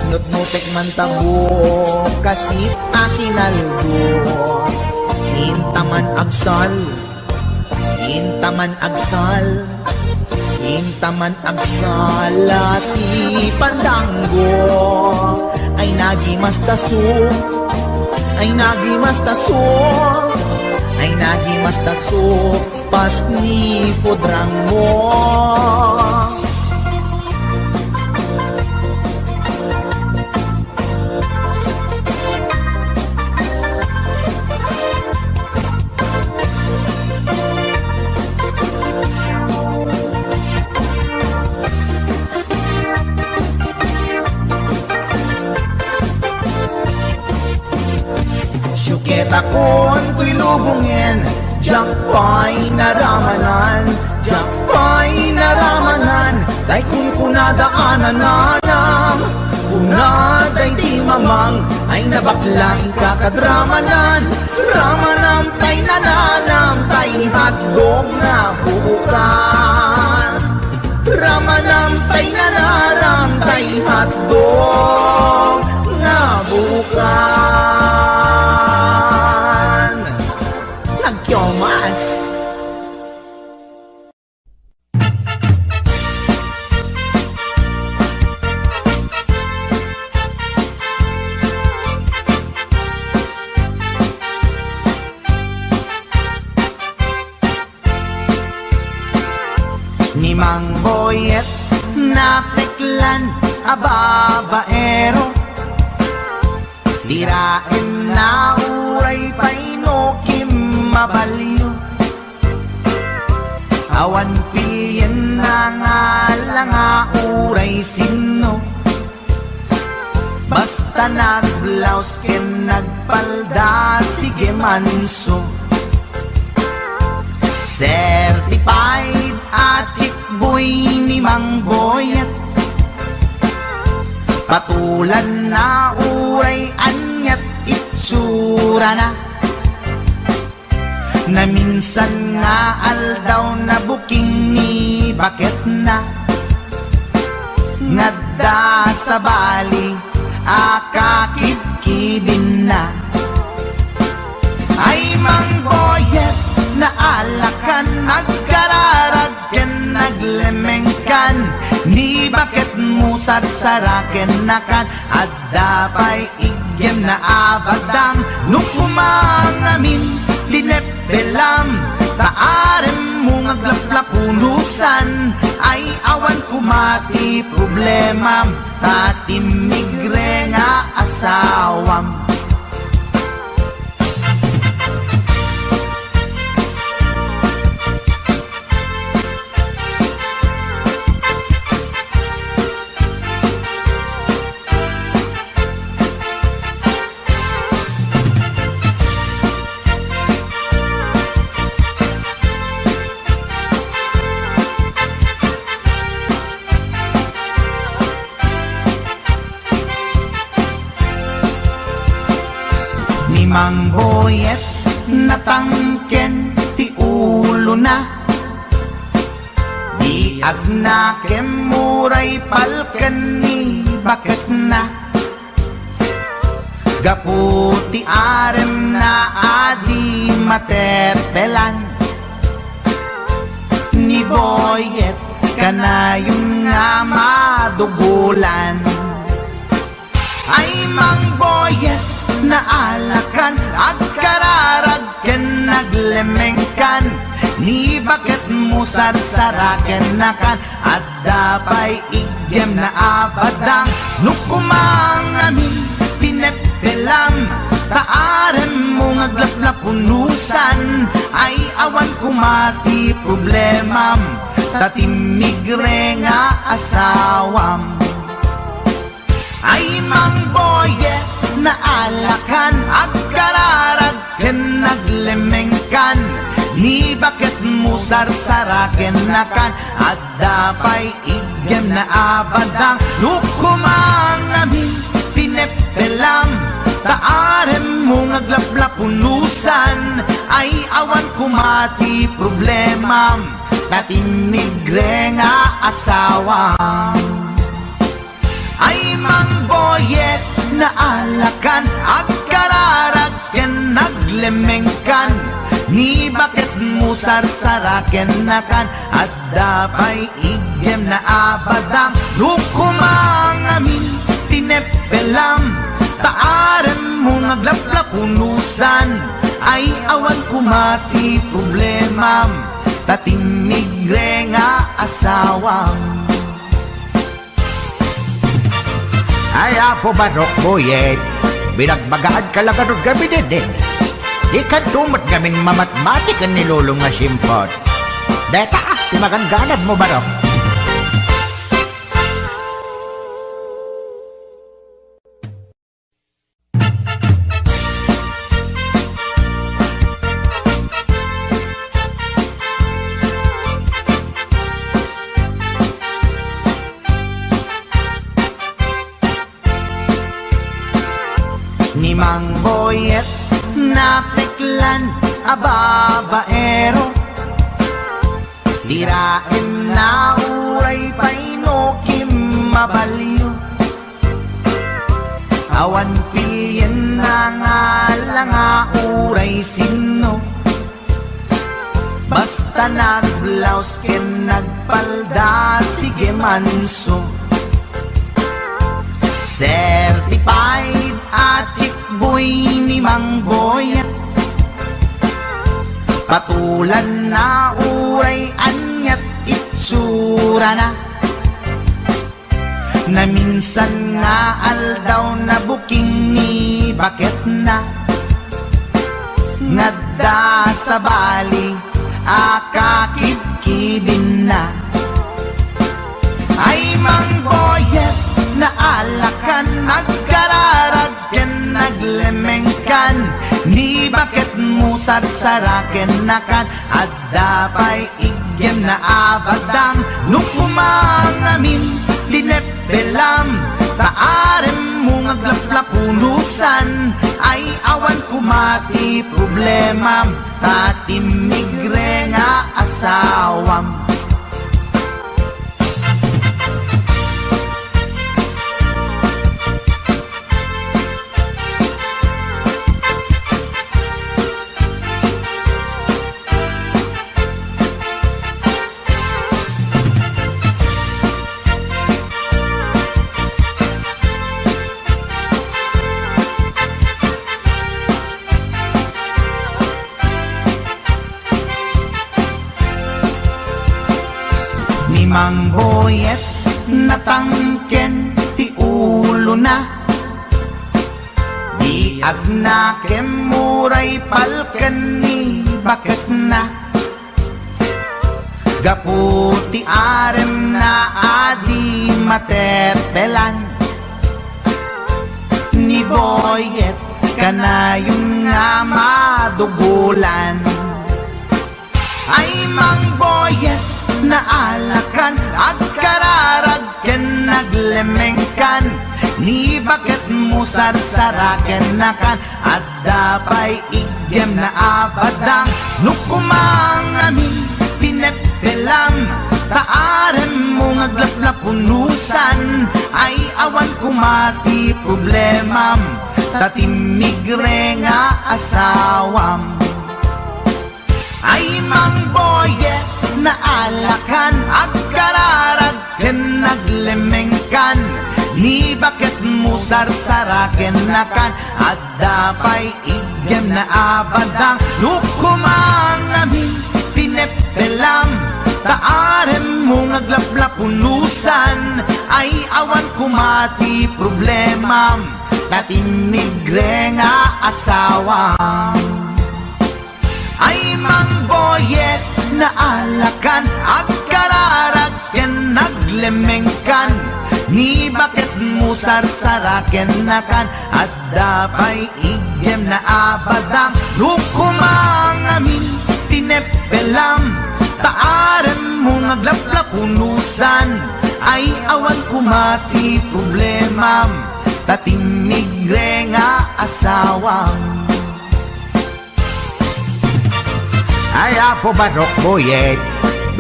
nutnutek man tabo, kasi akinaldo. Intaman agsal, intaman agsal, intaman agsal, ati pandanggo. Ay nagimas taso, ay nagimas taso, ay nagimas taso, pas ni podrang mo. Syuket akon ko'y lubungin, diyak pa'y naramanan, diyak pa'y naramanan, day kung kunadaanan nanam, kunaday di mamang, ay nabaklain kakadramanan, ramanam tay nananam, tay hotdog na buukan, ramanam tay nanaram, tay hotdog na buukan. Nagkyomas. Ni Mang Boyet na peklan ababaero, dirain na uray paino kim mabaliw. Awan pilyen na nga lang uray sino, basta nagblaus ken nagpalda sige manso. Certified at chick boy ni Mang Boyet, patulan na uray anyat itsura na, na minsan nga aldaw na buking ni bakit na, ngadda sa bali akakibkibin na. Ay Mang Boyet na alakan, nagkararag ken naglemengkan, ni bakit mo sarsaraken nakan, at dapay igyem na abadang, nukumangamin linepelam, taarem mo ngaglaplapunusan, ay awan kumati problemam, tatimigre nga asawam. Mang Boyet natangken ti ulo na, di agnakem muray palken ni bakit na, gaputi arem na adi matepelan, ni Boyet kanayong nga madugulan. Ay Mang Boyet na alakan, agkararag ken naglemengkan, ni bakit mo sarsaraken nakan, at dapay igyem na abadang, nukumangamin pinepelam, taarem mo ngaglaplapunusan, ay awan kumati problemam, tatimigre nga asawam. Ay Mang Boyet na alakan, agkararag ken naglemengkan, ni bakit mo sarsaraken nakan, at dapay igyem na abadang, nukumangamin pinepelam, taarem mo ngaglaplapunusan, kulusan ay awan kumati problema tatinigre nga asawa ay mangboyet na alakan agkararagken naglemengkan ni bakit mo sarsaraken nakan at dapay igem na abadang lukumangamin tinepelam taaren mo ngaglaplapunusan ay awan kumati problema tatinigre nga asawang Ay apo barok boyet, binagbagaad ka lang ganun gabi din. Di ka tumat gamin mamatmatik ang nilulong nga simpot. Deta, timaganganad mo barok. Ni Mang Boyet napeklan ababaero dirain na uray painokim mabaliw awan pilyen na nga langa uray sino basta nagblaus ken nagpalda sige manso certified at boy ni Mang Boyet patulan na uray anyat itsura na minsan nga aldaw na buking ni bakit na ngadda sa bali akakibkibin na ay Mang Boyet na alakan nagkararagken naglemengkan ni bakit mo sarsaraken nakan at dapay igem na abadang nukumangamin dinepelam taarem mo ngaglaplapunusan ay awan kumati problema tatimigre nga asawam Mang Boyet natangken ti ulo na di agnakem muray palken ni bakit na gaputi arem na adi matepelan ni Boyet kanayon nga madugulan ay Mang Boyet na alakan agkararagken naglemengkan ni bakit mo sarsaraken nakan at dapay igem na abadang nukumangamin tinepelam taarem mo ngaglaplapunusan ay awan kumati problema tatimigre nga asawam ay Mang Boyet na alakan agkararagken naglemengkan ni bakit mo sarsaraken nakan at dapay igem na abadang nukumangamin tinepelam taarem mo ngaglaplapunusan ay awan kumati problema tatimigre nga asawang ay Mang Boyet na alakan agkararagken naglemengkan ni bakit mo sarsaraken nakan at dapay igem na abadang nukumangamin tinepelam taarem mo ngaglaplapunusan ay awan kumati problema tatimigre nga asawang Ay, apo barok boyet.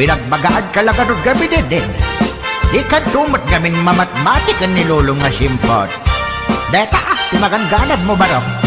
Binagbagaan ka lang ganun gabi din. Di ka tumat gamin mamatmatik ang nilulong nga simpot. Deta, timagan ganad mo barok.